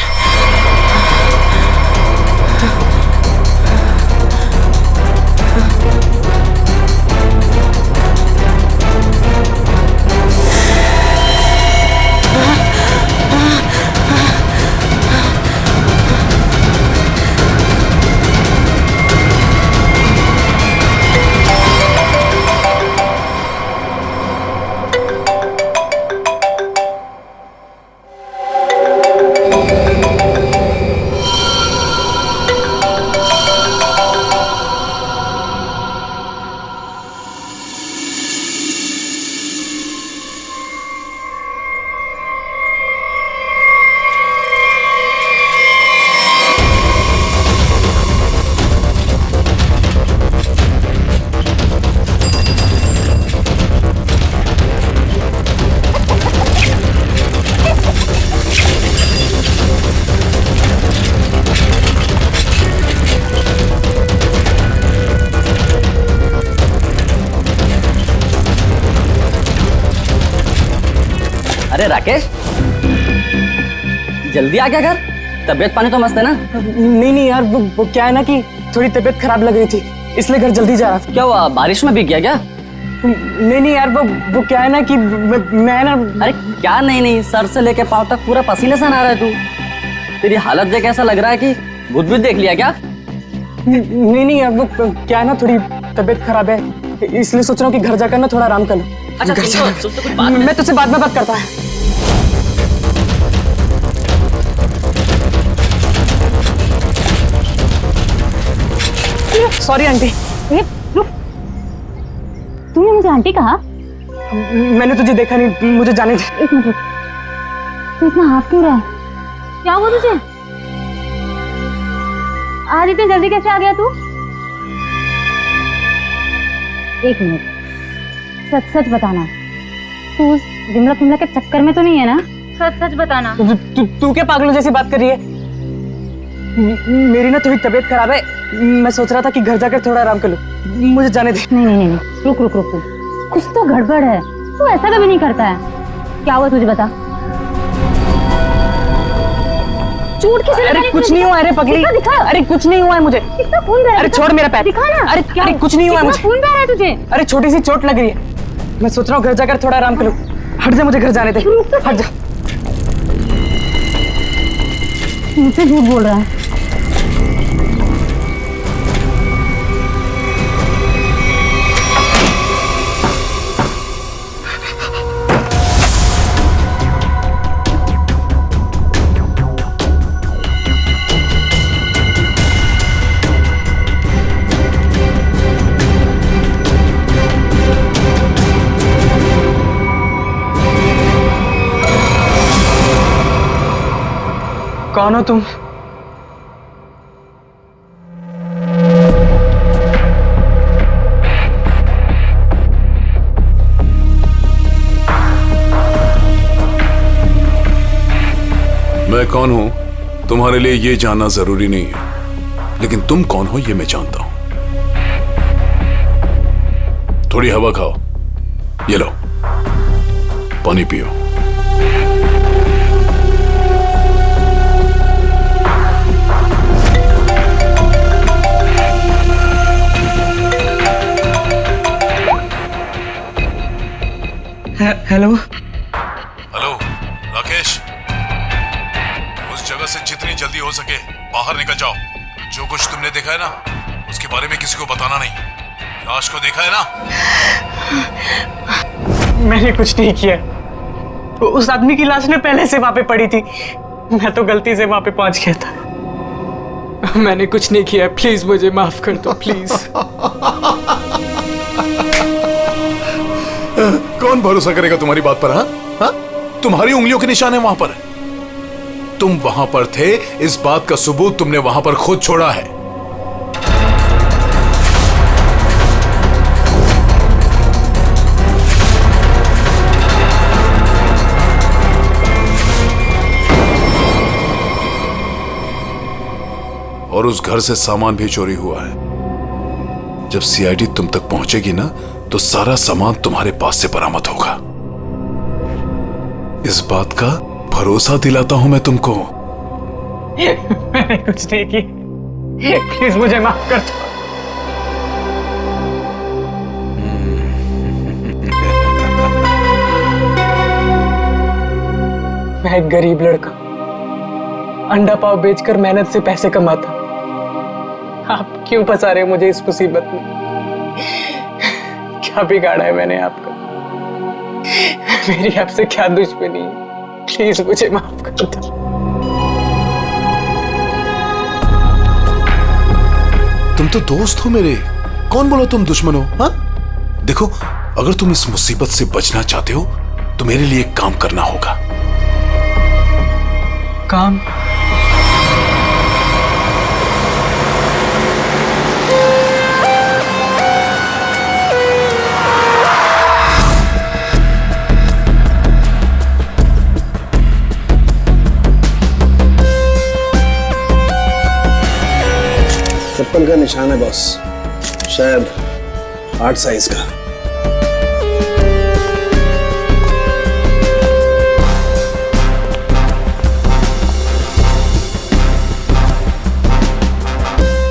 अरे राकेश, जल्दी आ गया घर? तबीयत पानी तो मस्त है ना? नहीं यार, वो क्या है ना कि थोड़ी तबीयत खराब लग रही थी, इसलिए घर जल्दी जा रहा था। क्या हुआ, बारिश में भीग गया क्या? नहीं यार, वो क्या है ना कि मैं ना। अरे क्या नहीं, सर से लेके पांव तक पूरा पसीने से नहा रहा है तू। तेरी हालत देख ऐसा लग रहा है कि भूत भी देख लिया क्या? नहीं यार, वो क्या है ना, थोड़ी तबीयत खराब है, इसलिए सोच रहा हूँ कि घर जाकर ना थोड़ा आराम कर लूं। अच्छा, मैं तुझसे बाद में बात करता है। Sorry aunty. रुक, तूने मुझे आंटी कहा? मैंने तुझे देखा नहीं, मुझे जाने दे। एक मिनट रुक, तू इतना हाफ क्यों रहा है? क्या हुआ तुझे? आज इतनी जल्दी कैसे आ गया तू? एक मिनट, सच बताना, तू उस विमला के चक्कर में तो नहीं है ना? सच बताना। तू क्या पागलों जैसी बात कर रही है? मेरी ना थोड़ी तबीयत खराब है, मैं सोच रहा था कि घर जाकर थोड़ा आराम कर लूं, मुझे जाने दे। नहीं, रुक, कुछ तो गड़बड़ है, तू ऐसा कभी नहीं करता है। क्या हुआ तुझे बता। चोट किसे लगी? अरे कुछ नहीं हुआ, अरे पगली, दिखा। अरे कुछ नहीं हुआ है मुझे। कितना खून बह रहा है? अरे छोड़ मेरा पैर, दिखा ना। अरे कुछ नहीं हुआ है मुझे। खून बह रहा है तुझे? अरे छोटी सी चोट लग रही है, मैं सोच रहा हूँ घर जाकर थोड़ा आराम कर लूं। हट जा, मुझे घर जाने दे, हट जा। मुझसे झूठ बोल रहा है। कौन हो तुम? मैं कौन हूं तुम्हारे लिए ये जानना जरूरी नहीं है, लेकिन तुम कौन हो ये मैं जानता हूं। थोड़ी हवा खाओ, ये लो पानी पियो। हेलो हेलो राकेश, उस जगह से जितनी जल्दी हो सके बाहर निकल जाओ। जो कुछ तुमने देखा है ना, उसके बारे में किसी को बताना नहीं। लाश को देखा है ना? मैंने कुछ नहीं किया। तो उस आदमी की लाश ने पहले से वहां पे पड़ी थी। मैं तो गलती से वहां पे पहुंच गया था। मैंने कुछ नहीं किया, प्लीज मुझे माफ कर दो प्लीज। कौन भरोसा करेगा तुम्हारी बात पर? हाँ, तुम्हारी उंगलियों के निशान है वहां पर। तुम वहां पर थे, इस बात का सबूत तुमने वहां पर खुद छोड़ा है। और उस घर से सामान भी चोरी हुआ है। जब सीआईडी तुम तक पहुंचेगी ना, तो सारा सामान तुम्हारे पास से बरामद होगा। इस बात का भरोसा दिलाता हूं मैं तुमको। मैंने कुछ नहीं किया, प्लीज मुझे माफ कर दो। मैं एक गरीब लड़का, अंडा पाव बेचकर मेहनत से पैसे कमाता। आप क्यों फंसा रहे हो मुझे इस मुसीबत में? क्या बिगाड़ा है मैंने आपका? मेरी आपसे क्या दुश्मनी है? प्लीज मुझे माफ कर दो। तुम तो दोस्त हो मेरे, कौन बोला तुम दुश्मन हो? हाँ, देखो, अगर तुम इस मुसीबत से बचना चाहते हो तो मेरे लिए एक काम करना होगा। काम? चप्पल का निशान है बॉस, शायद 8 साइज का।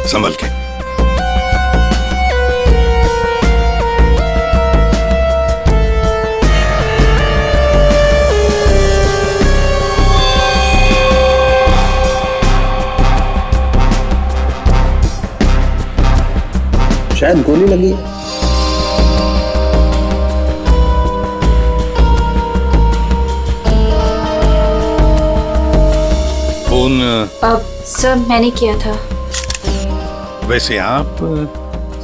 संभल के। शायद गोली लगी है। फोन अब सर मैंने किया था। वैसे आप?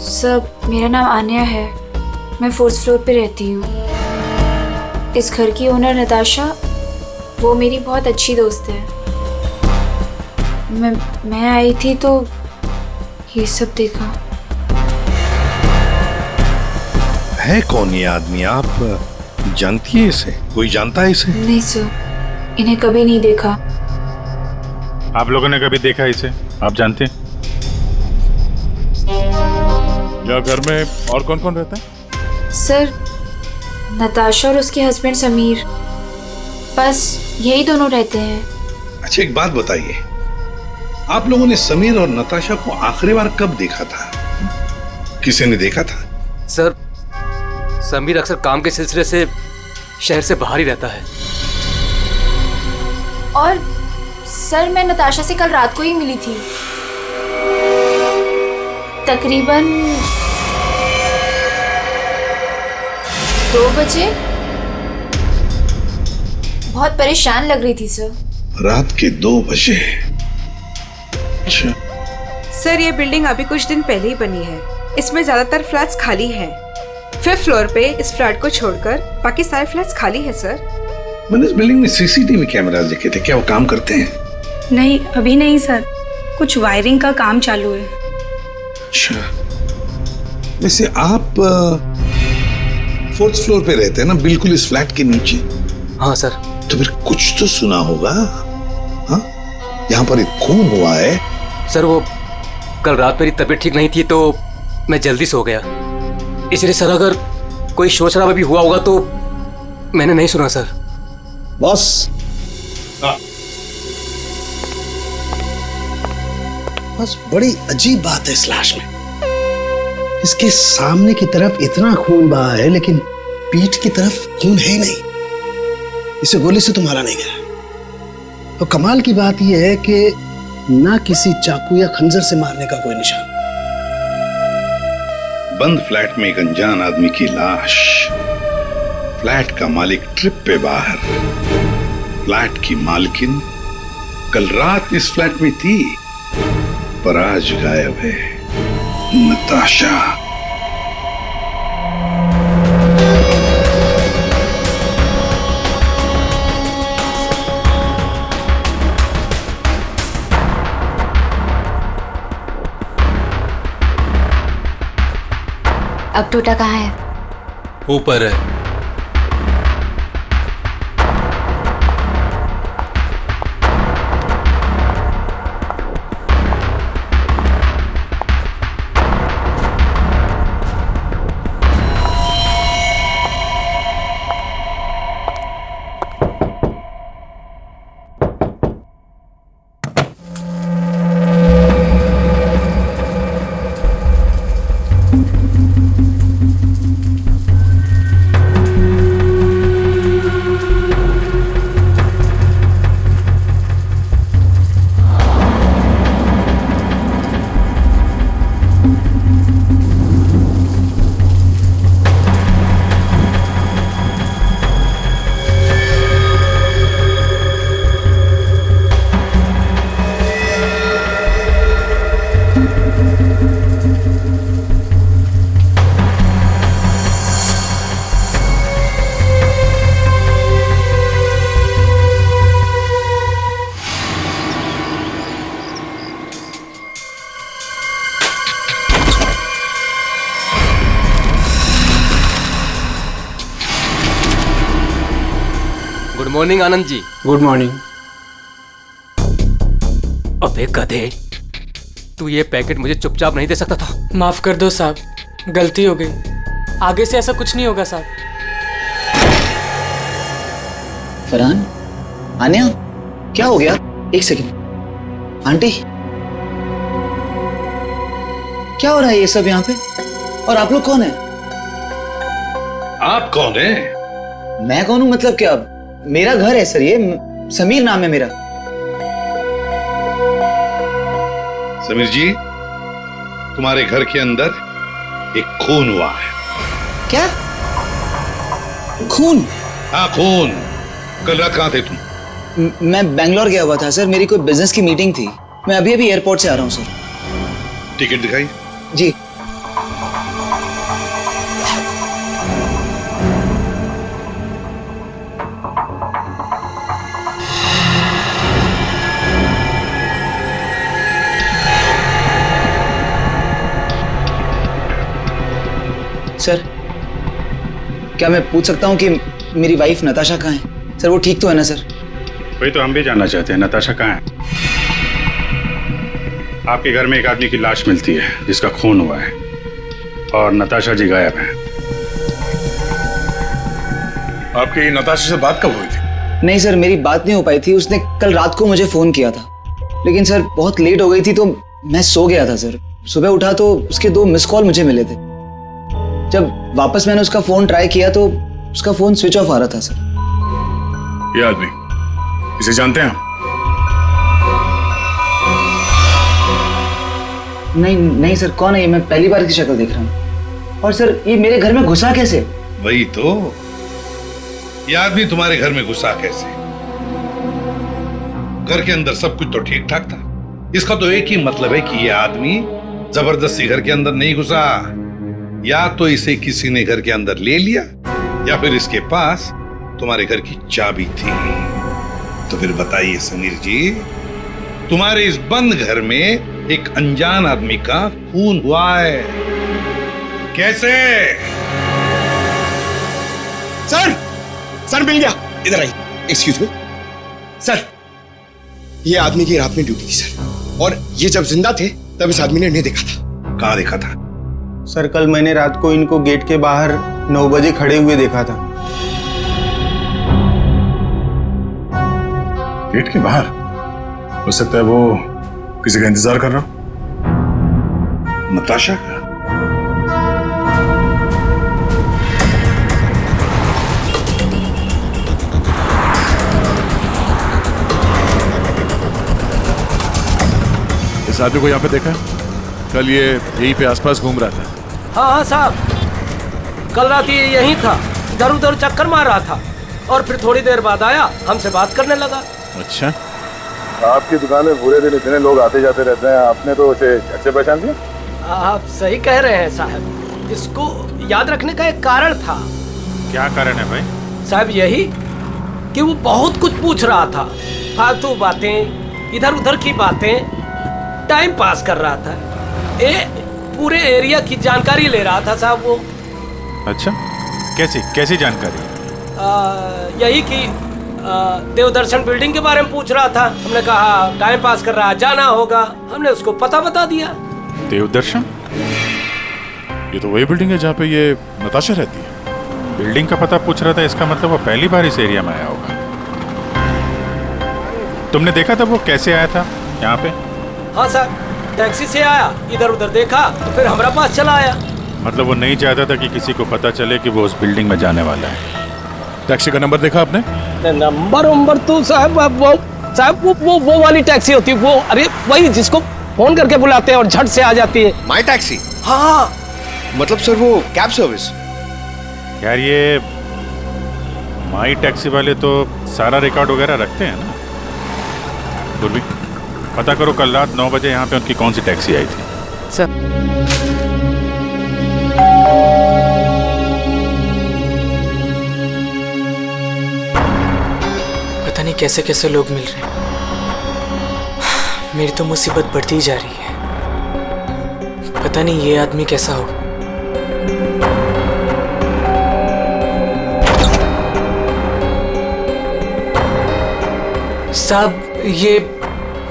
सर मेरा नाम आन्या है, मैं 4th फ्लोर पे रहती हूँ। इस घर की ओनर नताशा, वो मेरी बहुत अच्छी दोस्त है। मैं आई थी तो ये सब देखा। है कौन ये आदमी? आप जानती है इसे? कोई जानता है इसे? नहीं सर, इन्हें कभी नहीं देखा। आप लोगों ने कभी देखा इसे? आप जानते हैं? या घर में और कौन कौन रहता है? सर नताशा और उसके हस्बैंड समीर, बस यही दोनों रहते हैं। अच्छा, एक बात बताइए, आप लोगों ने समीर और नताशा को आखिरी बार कब देखा था? किसी ने देखा था? सर समीर अक्सर काम के सिलसिले से शहर से बाहर ही रहता है। और सर मैं नताशा से कल रात को ही मिली थी, तकरीबन 2 बजे। बहुत परेशान लग रही थी सर। रात के 2 बजे? अच्छा। सर ये बिल्डिंग अभी कुछ दिन पहले ही बनी है। इसमें ज्यादातर फ्लैट्स खाली हैं। 5th फ्लोर पे इस फ्लैट को छोड़कर बाकी सारे फ्लैट्स खाली है सर। मैंने इस बिल्डिंग में सीसीटीवी कैमरास देखे थे, क्या वो काम करते हैं? नहीं, अभी नहीं सर, कुछ वायरिंग का काम चालू है। अच्छा, वैसे आप 4th फ्लोर पे रहते हैं ना, बिल्कुल इस फ्लैट के नीचे? हाँ सर। तो फिर कुछ तो सुना होगा। हाँ, यहाँ पर एक खून हुआ है। सर वो कल रात मेरी तबीयत ठीक नहीं थी तो मैं जल्दी सो गया, इसलिए सर अगर कोई शोर शराबा भी हुआ होगा तो मैंने नहीं सुना सर। बॉस, बस बड़ी अजीब बात है इस लाश में। इसके सामने की तरफ इतना खून बहा है लेकिन पीठ की तरफ खून है ही नहीं। इसे गोली से तो मारा नहीं गया। तो कमाल की बात यह है कि ना किसी चाकू या खंजर से मारने का कोई निशान। बंद फ्लैट में एक अनजान आदमी की लाश, फ्लैट का मालिक ट्रिप पे बाहर, फ्लैट की मालकिन कल रात इस फ्लैट में थी पर आज गायब है। नताशा। अब टोटा कहाँ है? ऊपर है। Good morning Anand ji. Good morning. अबे गधे, तू ये पैकेट मुझे चुपचाप नहीं दे सकता था? माफ कर दो साहब, गलती हो गई, आगे से ऐसा कुछ नहीं होगा साहब। फरहान, आन्या, क्या हो गया? एक सेकंड। आंटी, क्या हो रहा है ये सब यहाँ पे? और आप लोग कौन है? आप कौन है? मैं कौन हूँ मतलब क्या? मेरा घर है सर, ये समीर नाम है मेरा। समीर जी, तुम्हारे घर के अंदर एक खून हुआ है। क्या? खून? हाँ, खून। कल रात कहाँ थे तुम? मैं बेंगलोर गया हुआ था सर, मेरी कोई बिजनेस की मीटिंग थी। मैं अभी अभी एयरपोर्ट से आ रहा हूँ सर। टिकट दिखाई। जी। सर, क्या मैं पूछ सकता हूँ कि मेरी वाइफ नताशा कहाँ है? सर वो ठीक तो है ना सर? वही तो हम भी जानना चाहते हैं, नताशा कहाँ है? आपके घर में एक आदमी की लाश मिलती है जिसका खून हुआ है और नताशा जी गायब हैं। आपकी नताशा से बात कब हुई थी? नहीं सर, मेरी बात नहीं हो पाई थी। उसने कल रात को मुझे फोन किया था, लेकिन सर बहुत लेट हो गई थी तो मैं सो गया था सर। सुबह उठा तो उसके 2 मिस कॉल मुझे मिले थे। जब वापस मैंने उसका फोन ट्राई किया तो उसका फोन स्विच ऑफ आ रहा था सर। ये आदमी, इसे जानते हैं? नहीं सर, कौन है ये? मैं पहली बार इसकी शक्ल देख रहा हूँ। और सर ये मेरे घर में घुसा कैसे? वही तो, ये आदमी तुम्हारे घर में घुसा कैसे? घर के अंदर सब कुछ तो ठीक ठाक था। इसका तो एक ही मतलब है कि ये आदमी जबरदस्ती घर के अंदर नहीं घुसा। या तो इसे किसी ने घर के अंदर ले लिया या फिर इसके पास तुम्हारे घर की चाबी थी। तो फिर बताइए समीर जी, तुम्हारे इस बंद घर में एक अनजान आदमी का खून हुआ है। कैसे? सर मिल गया। इधर आइए। एक्सक्यूज मी सर, ये आदमी की रात में ड्यूटी थी सर, और ये जब जिंदा थे तब इस आदमी ने इन्हें देखा था। कहाँ देखा था? सर कल मैंने रात को इनको गेट के बाहर 9 बजे खड़े हुए देखा था। गेट के बाहर? हो सकता है वो किसी का इंतजार कर रहा हो। नताशा का? इस आदमी को यहाँ पे देखा? कल ये यहीं पे आसपास घूम रहा था। हाँ साहब, कल रात ये यहीं था, इधर उधर चक्कर मार रहा था और फिर थोड़ी देर बाद आया, हमसे बात करने लगा। अच्छा, आपकी दुकान में पूरे दिन इतने लोग आते जाते रहते हैं, आपने तो उसे अच्छे पहचान लिया? आप सही कह रहे हैं साहब, इसको याद रखने का एक कारण था। क्या कारण है भाई? साहब यही कि वो बहुत कुछ पूछ रहा था, फालतू बातें, इधर उधर की बातें, टाइम पास कर रहा था। पूरे एरिया की जानकारी ले रहा था साहब वो। अच्छा, कैसी कैसी जानकारी? यही कि देवदर्शन बिल्डिंग के बारे में पूछ रहा था। हमने कहा टाइम पास कर रहा है, जाना होगा। हमने उसको पता बता दिया। देवदर्शन? ये तो वही बिल्डिंग है जहाँ पे ये नताशा रहती है। बिल्डिंग का पता पूछ रहा था, इसका मतलब वो पहली बार इस एरिया में आया होगा। तुमने देखा था वो कैसे आया था यहाँ पे? हाँ साहब, टैक्सी से आया, इधर उधर देखा तो फिर हमारे पास चला आया। मतलब वो नहीं चाहता था कि किसी को पता चले कि वो उस बिल्डिंग में जाने वाला है। टैक्सी का नंबर देखा आपने? नंबर तो साहब वो वाली टैक्सी होती है, वो अरे वही जिसको फोन करके बुलाते हैं और झट से आ जाती है। माई टैक्सी? हाँ। मतलब सर वो कैब सर्विस? यार ये माई टैक्सी वाले तो सारा रिकॉर्ड वगैरह रखते हैं ना। दुर्वी, पता करो कल रात 9 बजे यहाँ पे उनकी कौन सी टैक्सी आई थी। सर पता नहीं कैसे कैसे लोग मिल रहे हैं। मेरी तो मुसीबत बढ़ती ही जा रही है। पता नहीं ये आदमी कैसा होगा। साहब ये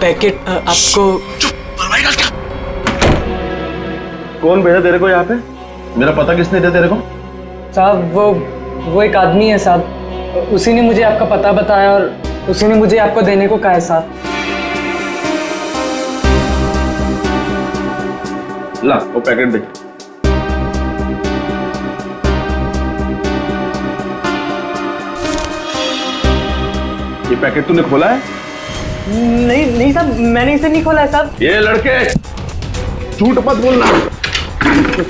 पैकेट आपको। कौन भेजा तेरे को यहाँ पे? मेरा पता किसने दिया तेरे को? साहब वो एक आदमी है साहब, उसी ने मुझे आपका पता बताया और उसी ने मुझे आपको देने को कहा है साहब। ला वो पैकेट देख। ये पैकेट तूने खोला है? नहीं साहब, मैंने इसे नहीं खोला है साहब। ये लड़के झूठ मत बोलना,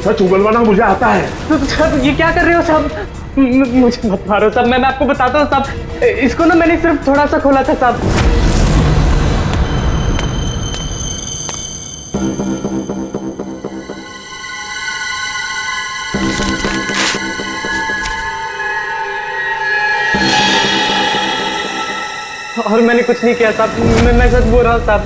सच उगलवाना मुझे आता है। तो साहब ये क्या कर रहे हो साहब? मुझे मत मारो साहब, मैं आपको बताता हूँ साहब। इसको ना मैंने सिर्फ थोड़ा सा खोला था साहब। और मैंने कुछ नहीं किया साहब, मैं सच बोल रहा हूँ साहब।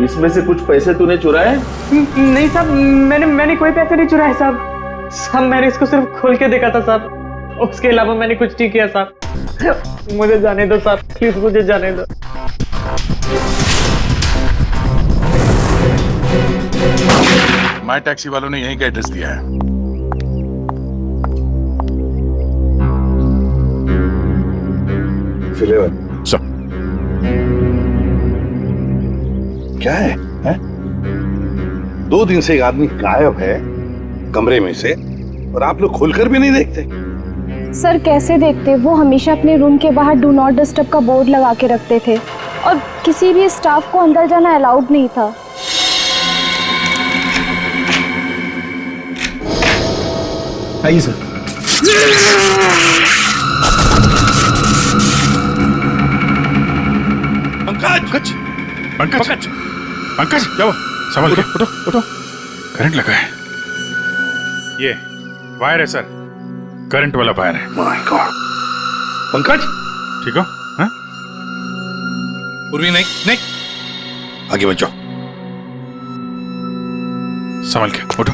इसमें से कुछ पैसे तूने चुराए? नहीं साहब, मैंने कोई पैसे नहीं चुराए साहब। मैंने इसको सिर्फ खोल के देखा था साहब, उसके अलावा मैंने कुछ नहीं किया साहब। मुझे जाने दो साहब, प्लीज मुझे जाने दो। माई टैक्सी वालों ने यहीं का एड्रेस दिया है। सब क्या है, हैं? 2 दिन से एक आदमी गायब है कमरे में से, और आप लोग खोलकर भी नहीं देखते। सर कैसे देखते, वो हमेशा अपने रूम के बाहर डू नॉट डिस्टर्ब का बोर्ड लगा के रखते थे और किसी भी स्टाफ को अंदर जाना अलाउड नहीं था। आइए सर। पंकज, पंकज, पंकज, क्या हुआ? संभल के, उठो उठो। करंट लगा है। ये फायर है सर, करंट वाला फायर है। My god. पंकज ठीक हो? हाँ? उर्वी नहीं नहीं, आगे बचो। संभल के उठो।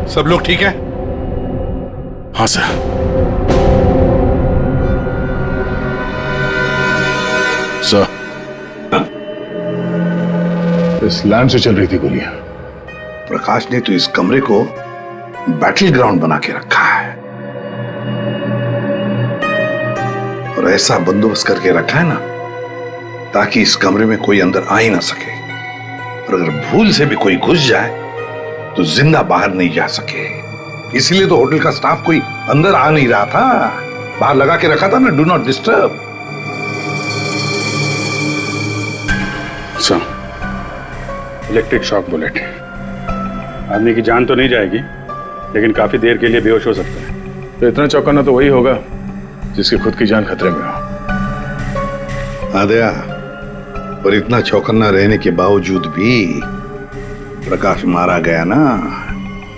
सब लोग ठीक है? हाँ सर। सर, इस लैंड से चल रही थी गोलियां। प्रकाश ने तो इस कमरे को बैटल ग्राउंड बना के रखा है और ऐसा बंदोबस्त करके रखा है ना ताकि इस कमरे में कोई अंदर आ ही ना सके, और अगर भूल से भी कोई घुस जाए तो जिंदा बाहर नहीं जा सके। इसलिए तो होटल का स्टाफ कोई अंदर आ नहीं रहा था, बाहर लगा के रखा था ना, do not disturb. Sir, electric shock bullet, आदमी की जान तो नहीं जाएगी लेकिन काफी देर के लिए बेहोश हो सकता है। तो इतना चौंकाना तो वही होगा जिसकी खुद की जान खतरे में हो। आदया, और इतना चौकन्ना रहने के बावजूद भी प्रकाश मारा गया ना,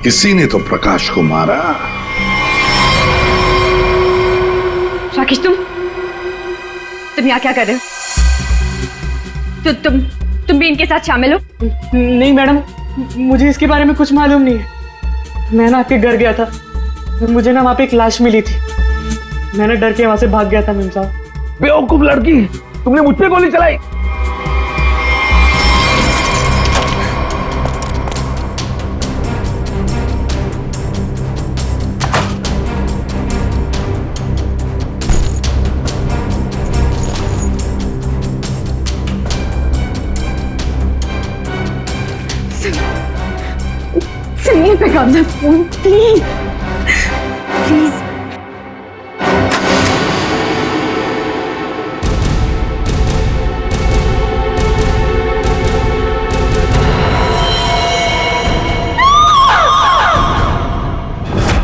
किसी ने तो प्रकाश को मारा। राकेश, तुम यहाँ क्या कर रहे हो? तुम भी इनके साथ शामिल हो? नहीं मैडम, मुझे इसके बारे में कुछ मालूम नहीं है। मैं ना आपके घर गया था और मुझे ना वहाँ पे एक लाश मिली थी। मैंने डर के वहाँ से भाग गया था मेम साहब। बेवकूफ लड़की, तुमने मुझ पे गोली चलाई। सुनिए पे कब्जा फोन प्लीज प्लीज।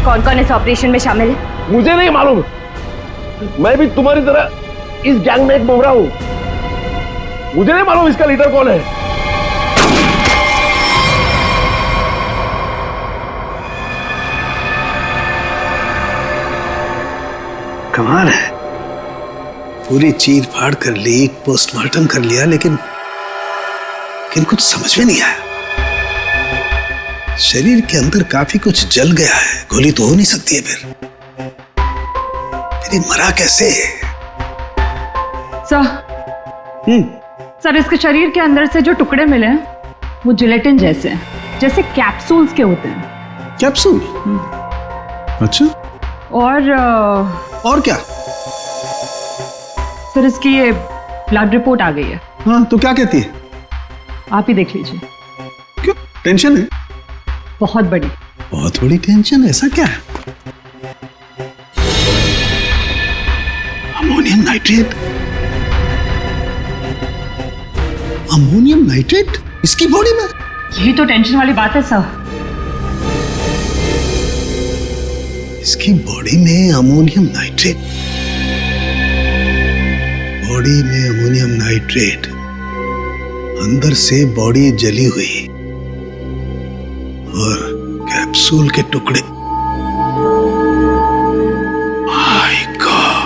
कौन कौन इस ऑपरेशन में शामिल है? मुझे नहीं मालूम, मैं भी तुम्हारी तरह इस गैंग में एक मोहरा हूं। मुझे नहीं मालूम इसका लीडर कौन है। कमाल है, पूरी चीर फाड़ कर ली, पोस्टमार्टम कर लिया, लेकिन कुछ समझ में नहीं आया। शरीर के अंदर काफी कुछ जल गया है, गोली तो हो नहीं सकती है फिर ये मरा कैसे? सर, इसके शरीर के अंदर से जो टुकड़े मिले हैं वो जिलेटिन जैसे हैं, जैसे कैप्सूल्स के होते हैं। कैप्सूल? अच्छा। और क्या? सर, इसकी ये ब्लड रिपोर्ट आ गई है। हाँ, तो क्या कहती है? आप ही देख लीजिए। क्यों, टेंशन है? बहुत बड़ी। बहुत बड़ी टेंशन? ऐसा क्या है? Ammonium nitrate? अमोनियम नाइट्रेट इसकी बॉडी में? यही तो टेंशन वाली बात है सर। इसकी बॉडी में अमोनियम नाइट्रेट, बॉडी में अमोनियम नाइट्रेट, अंदर से बॉडी जली हुई और कैप्सूल के टुकड़े। My God.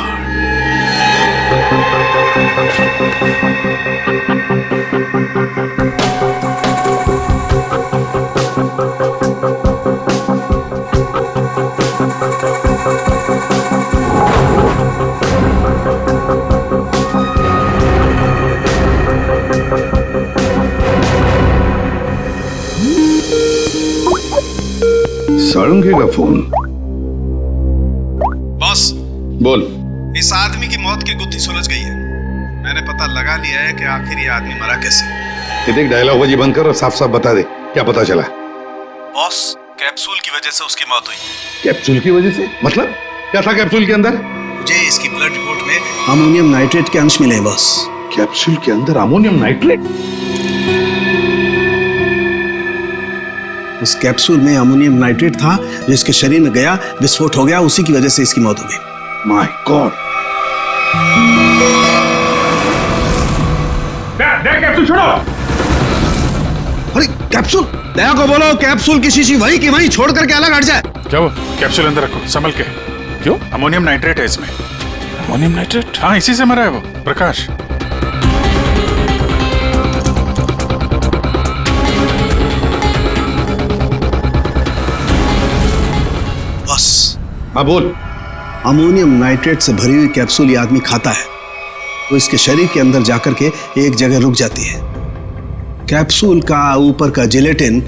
साळुंखे का फोन। बॉस बोल। इस आदमी की मौत की गुत्थी सुलझ गई है। मैंने पता लगा लिया है कि आखिर ये आदमी मरा कैसे। देख डायलॉग बाजी बंद कर और साफ साफ बता दे क्या पता चला। बॉस कैप्सूल की वजह से उसकी मौत हुई। कैप्सूल की वजह से मतलब क्या था कैप्सूल के अंदर? मुझे इसकी ब्लड रिपोर्ट में अमोनियम नाइट्रेट के अंश मिले हैं बॉस। कैप्सूल के अंदर अमोनियम नाइट्रेट? उस कैप्सूल में अमोनियम नाइट्रेट था जो इसके शरीर में गया, विस्फोट हो गया, उसी की वजह से इसकी मौत हो गई। My God. दे कैप्सूल छोड़ो। अरे कैप्सूल, दया को बोलो कैप्सूल की शीशी वही की वही छोड़ करके अलग हट जाए। क्या वो कैप्सूल अंदर रखो संभल के। क्यों? अमोनियम नाइट्रेट है इसमें। Ammonium nitrate? हाँ इसी से मरा है वो प्रकाश। हाँ बोल। अमोनियम नाइट्रेट से भरी हुई कैप्सूल ये आदमी खाता है तो इसके शरीर के अंदर जाकर के एक जगह रुक जाती है। कैप्सूल का ऊपर का जिलेटिन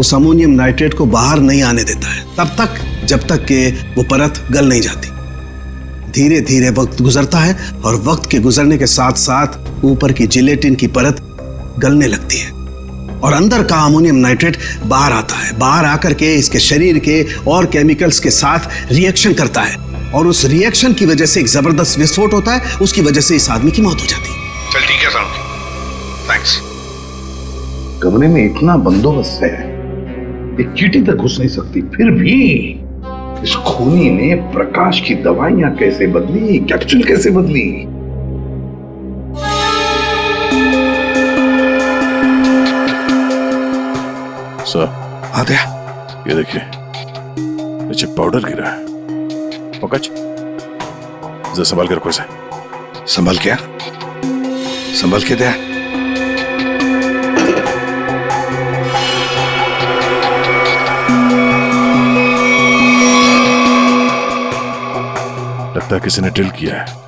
उस अमोनियम नाइट्रेट को बाहर नहीं आने देता है तब तक जब तक कि वो परत गल नहीं जाती। धीरे धीरे वक्त गुजरता है और वक्त के गुजरने के साथ साथ ऊपर की जिलेटिन की परत गलने लगती है और अंदर का अमोनियम नाइट्रेट बाहर आता है। बाहर आकर के इसके शरीर के और केमिकल्स के साथ रिएक्शन करता है और उस रिएक्शन की वजह से एक जबरदस्त विस्फोट होता है। उसकी वजह से इस आदमी की मौत हो जाती है। चल ठीक है साळुंखे, थैंक्स। कमरे में इतना बंदोबस्त है, एक चींटी तक घुस नहीं सकती, फिर भी इस खूनी ने प्रकाश की दवाइयां कैसे बदली, कैप्सूल कैसे बदली? सर आ गया। ये देखिए नीचे पाउडर गिरा है। पंकज जरा संभाल कर रखो इसे। संभल क्या? संभल के दे। लगता है किसी ने ड्रिल किया है।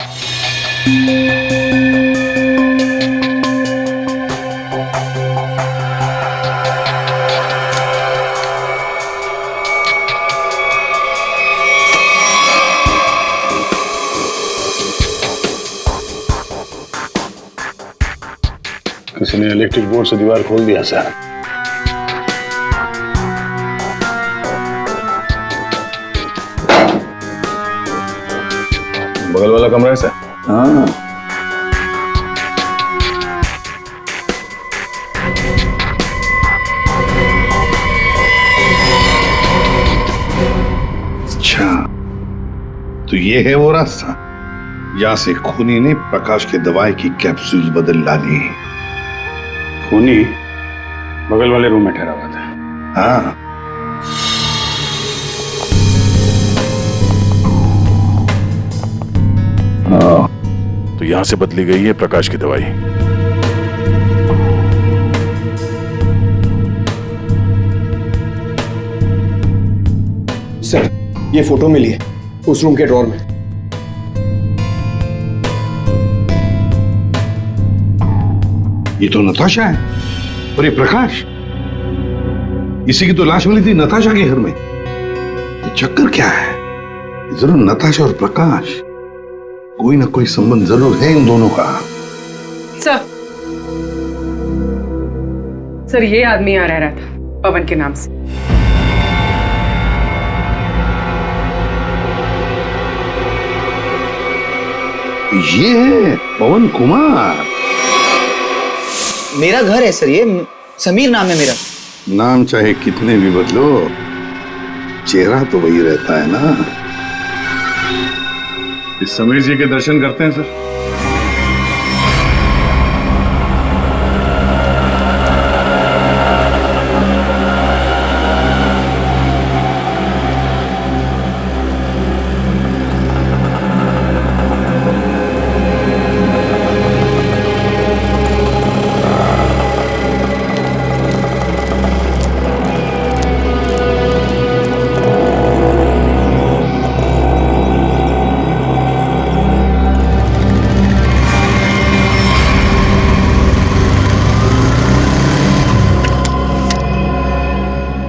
किसी ने इलेक्ट्रिक बोर्ड से दीवार खोल दिया सर। बगल वाला कमरा है सर? हाँ। अच्छा तो ये है वो रास्ता जहां से खूनी ने प्रकाश के दवाई की कैप्सूल बदल डाली। खूनी बगल वाले रूम में ठहरा हुआ था। हाँ तो यहां से बदली गई है प्रकाश की दवाई। सर ये फोटो मिली है उस रूम के ड्रॉर में। ये तो नताशा है और ये प्रकाश, इसी की तो लाश मिली थी नताशा के घर में। ये चक्कर क्या है? जरूर नताशा और प्रकाश कोई ना कोई संबंध जरूर है इन दोनों का। सर ये आदमी यहाँ रह रहा था पवन के नाम से। ये है पवन कुमार। मेरा घर है सर, ये समीर नाम है मेरा। नाम चाहे कितने भी बदलो, चेहरा तो वही रहता है ना। इस समीर जी के दर्शन करते हैं सर।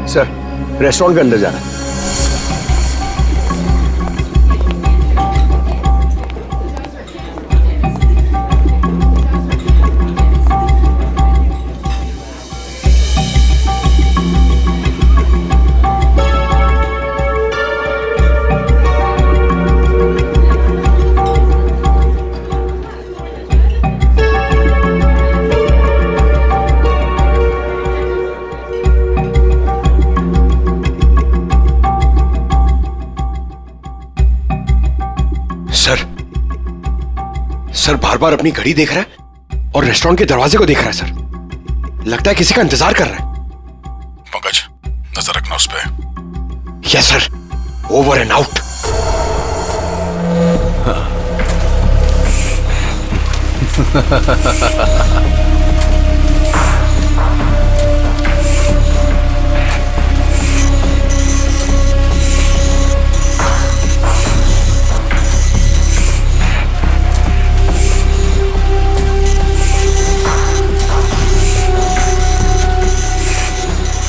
सर, रेस्टोरेंट के अंदर जाना है। सर बार बार अपनी घड़ी देख रहा है और रेस्टोरेंट के दरवाजे को देख रहा है सर। लगता है किसी का इंतजार कर रहा है। पंकज, नजर रखना उस पे। Yes sir, over and out.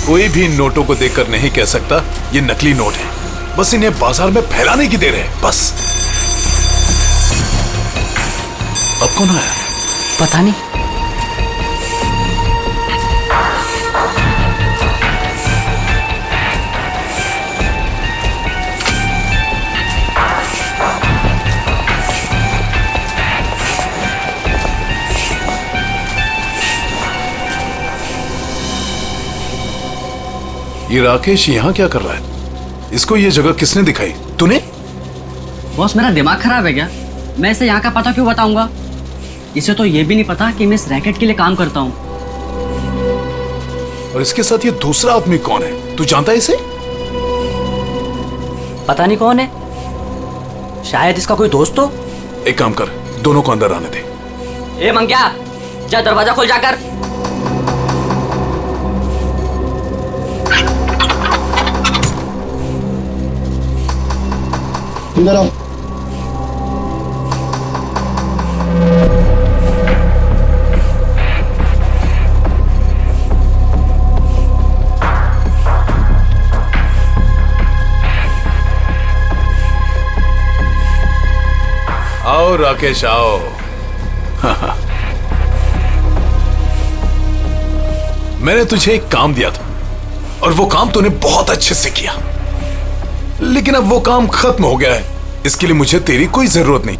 कोई भी नोटों को देखकर नहीं कह सकता ये नकली नोट है। बस इन्हें बाजार में फैलाने की देर है, बस। अब कौन आया? पता नहीं। ये राकेश यहाँ क्या कर रहा है? इसको ये जगह किसने दिखाई? तूने? बॉस, मेरा दिमाग खराब है क्या? मैं इसे यहाँ का पता क्यों बताऊंगा? इसे तो ये भी नहीं पता कि मैं इस रैकेट के लिए काम करता हूँ। और इसके साथ ये दूसरा आदमी कौन है? तू जानता है इसे? पता नहीं कौन है, शायद इसका कोई दोस्त हो। एक काम कर, दोनों को अंदर आने दे। ए मंग्या, जा दरवाजा खोल जाकर। इधर आओ। आओ राकेश, आओ। मैंने तुझे एक काम दिया था और वो काम तूने बहुत अच्छे से किया, लेकिन अब वो काम खत्म हो गया है। इसके लिए मुझे तेरी कोई जरूरत नहीं।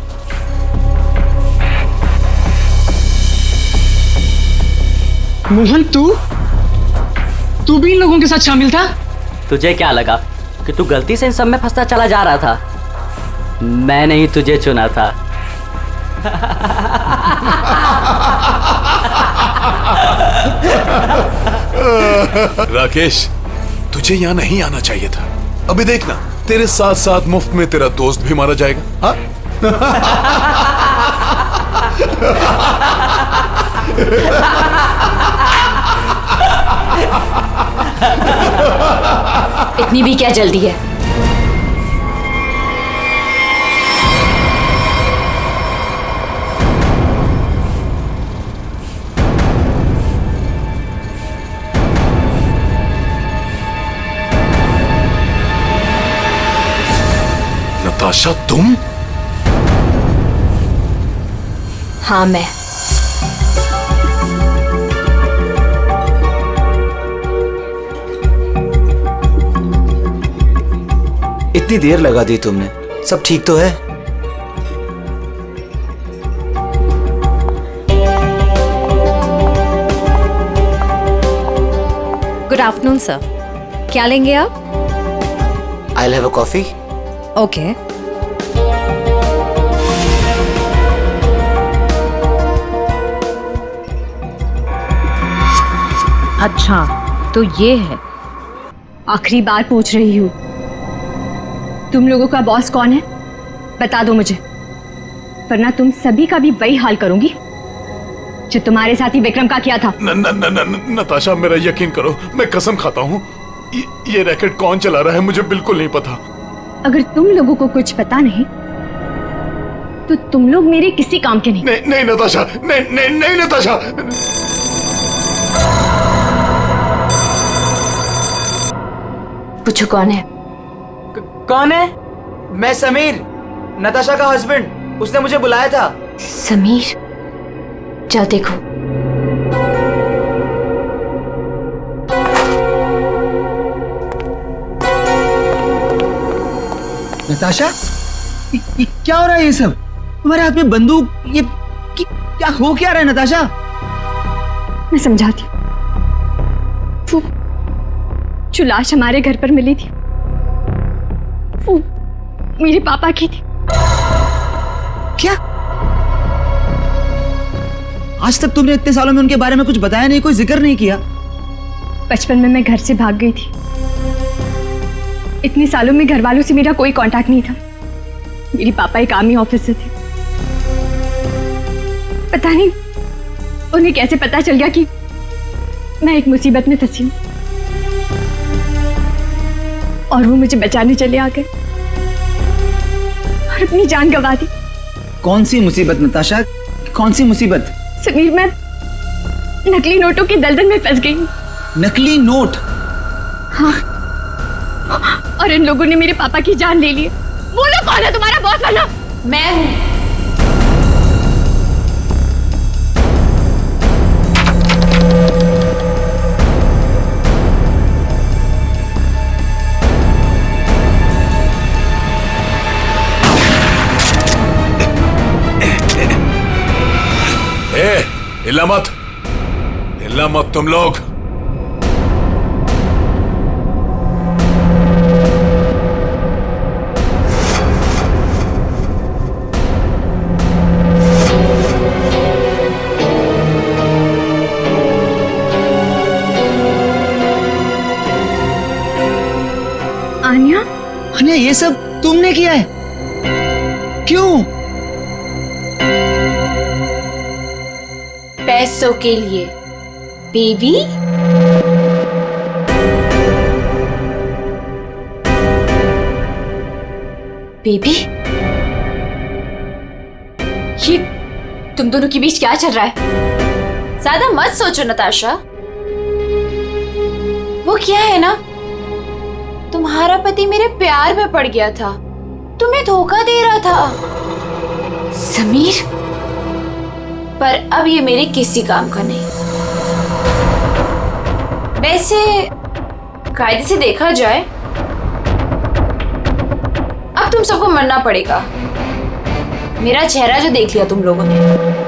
मोहन, तू भी इन लोगों के साथ शामिल था? तुझे क्या लगा कि तू गलती से इन सब में फंसता चला जा रहा था? मैंने ही तुझे चुना था। राकेश, तुझे यहां नहीं आना चाहिए था। अभी देखना, तेरे साथ साथ मुफ्त में तेरा दोस्त भी मारा जाएगा। हाँ? इतनी भी क्या जल्दी है? नताशा, तुम? हाँ, मैं। इतनी देर लगा दी तुमने, सब ठीक तो है? गुड आफ्टरनून सर, क्या लेंगे आप? I'll have a coffee. Okay अच्छा तो ये है। आखिरी बार पूछ रही हूँ, तुम लोगों का बॉस कौन है? बता दो मुझे, वरना तुम सभी का भी वही हाल करूंगी जो तुम्हारे साथी विक्रम का किया था। नताशा, मेरा यकीन करो, मैं कसम खाता हूँ, ये रैकेट कौन चला रहा है मुझे बिल्कुल नहीं पता। अगर तुम लोगों को कुछ पता नहीं तो तुम लोग मेरे किसी काम के नहीं। नहीं नताशा, नहीं नताशा। पूछो कौन है? कौन है? मैं समीर, नताशा का हस्बैंड। उसने मुझे बुलाया था। समीर, जाओ देखो। नताशा, ये क्या हो रहा है? ये सब तुम्हारे हाथ में बंदूक, ये क्या हो क्या रहा है नताशा? मैं समझाती हूँ। वो जो लाश हमारे घर पर मिली थी वो मेरे पापा की थी। क्या? आज तक तुमने इतने सालों में उनके बारे में कुछ बताया नहीं, कोई जिक्र नहीं किया? बचपन में मैं घर से भाग गई थी। इतने सालों में घर वालों से मेरा कोई कांटेक्ट नहीं था। मेरे पापा एक आर्मी ऑफिसर थे। पता नहीं उन्हें कैसे पता चल गया कि मैं एक मुसीबत में फंसी हूं और वो मुझे बचाने चले आ गए और अपनी जान गंवा दी। कौन सी मुसीबत नताशा, कौन सी मुसीबत? समीर, मैं नकली नोटों के दलदल में फंस गई। नकली नोट? हाँ, और इन लोगों ने मेरे पापा की जान ले ली। बोलो कौन है तुम्हारा बॉस? वाला मैं हूं। हिला मत, हिला मत तुम लोग। आन्या? आन्या, ये सब तुमने किया है? क्यों? पैसों के लिए बेबी। बेबी, ये तुम दोनों के बीच क्या चल रहा है? ज्यादा मत सोचो नताशा। वो क्या है ना, तुम्हारा पति मेरे प्यार में पड़ गया था, तुम्हें धोखा दे रहा था समीर, पर अब ये मेरे किसी काम का नहीं। वैसे कायदे से देखा जाए अब तुम सबको मरना पड़ेगा। मेरा चेहरा जो देख लिया तुम लोगों ने।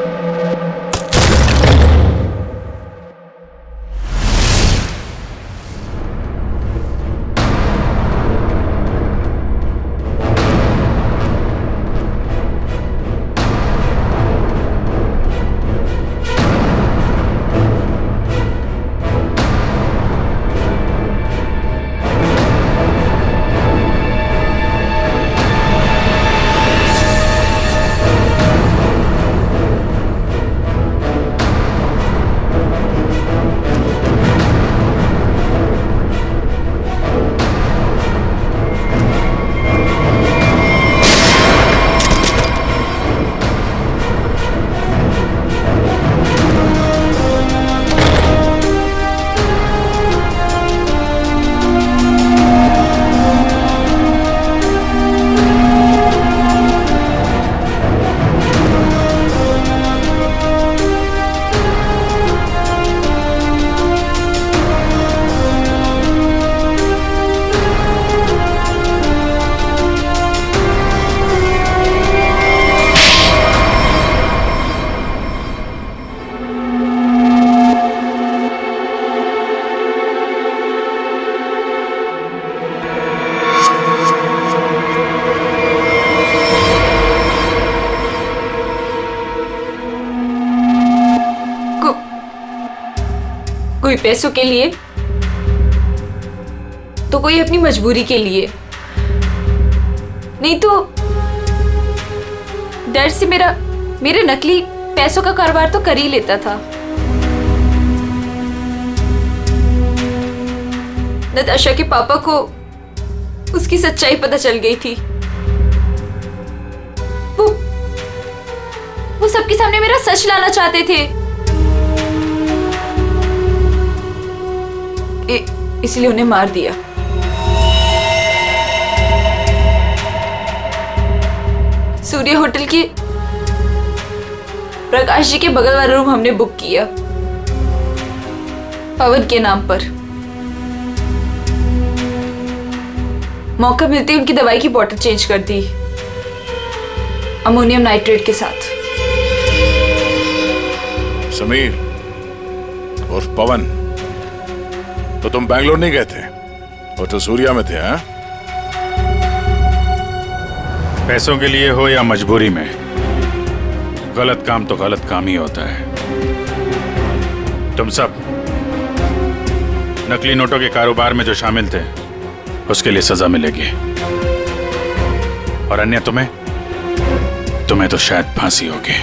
कोई पैसों के लिए तो कोई अपनी मजबूरी के लिए, नहीं तो डर से मेरे नकली पैसों का कारोबार तो कर ही लेता था। नताशा के पापा को उसकी सच्चाई पता चल गई थी। वो सबके सामने मेरा सच लाना चाहते थे, इसलिए उन्हें मार दिया। सूर्य होटल के प्रकाश जी के बगल वाला रूम हमने बुक किया पवन के नाम पर। मौका मिलते ही उनकी दवाई की बोतल चेंज कर दी अमोनियम नाइट्रेट के साथ। समीर और पवन, तो तुम बैंगलोर नहीं गए थे, वो तो सूर्या में थे। हाँ, पैसों के लिए हो या मजबूरी में, गलत काम तो गलत काम ही होता है। तुम सब नकली नोटों के कारोबार में जो शामिल थे उसके लिए सजा मिलेगी, और अन्य तुम्हें तो शायद फांसी होगी।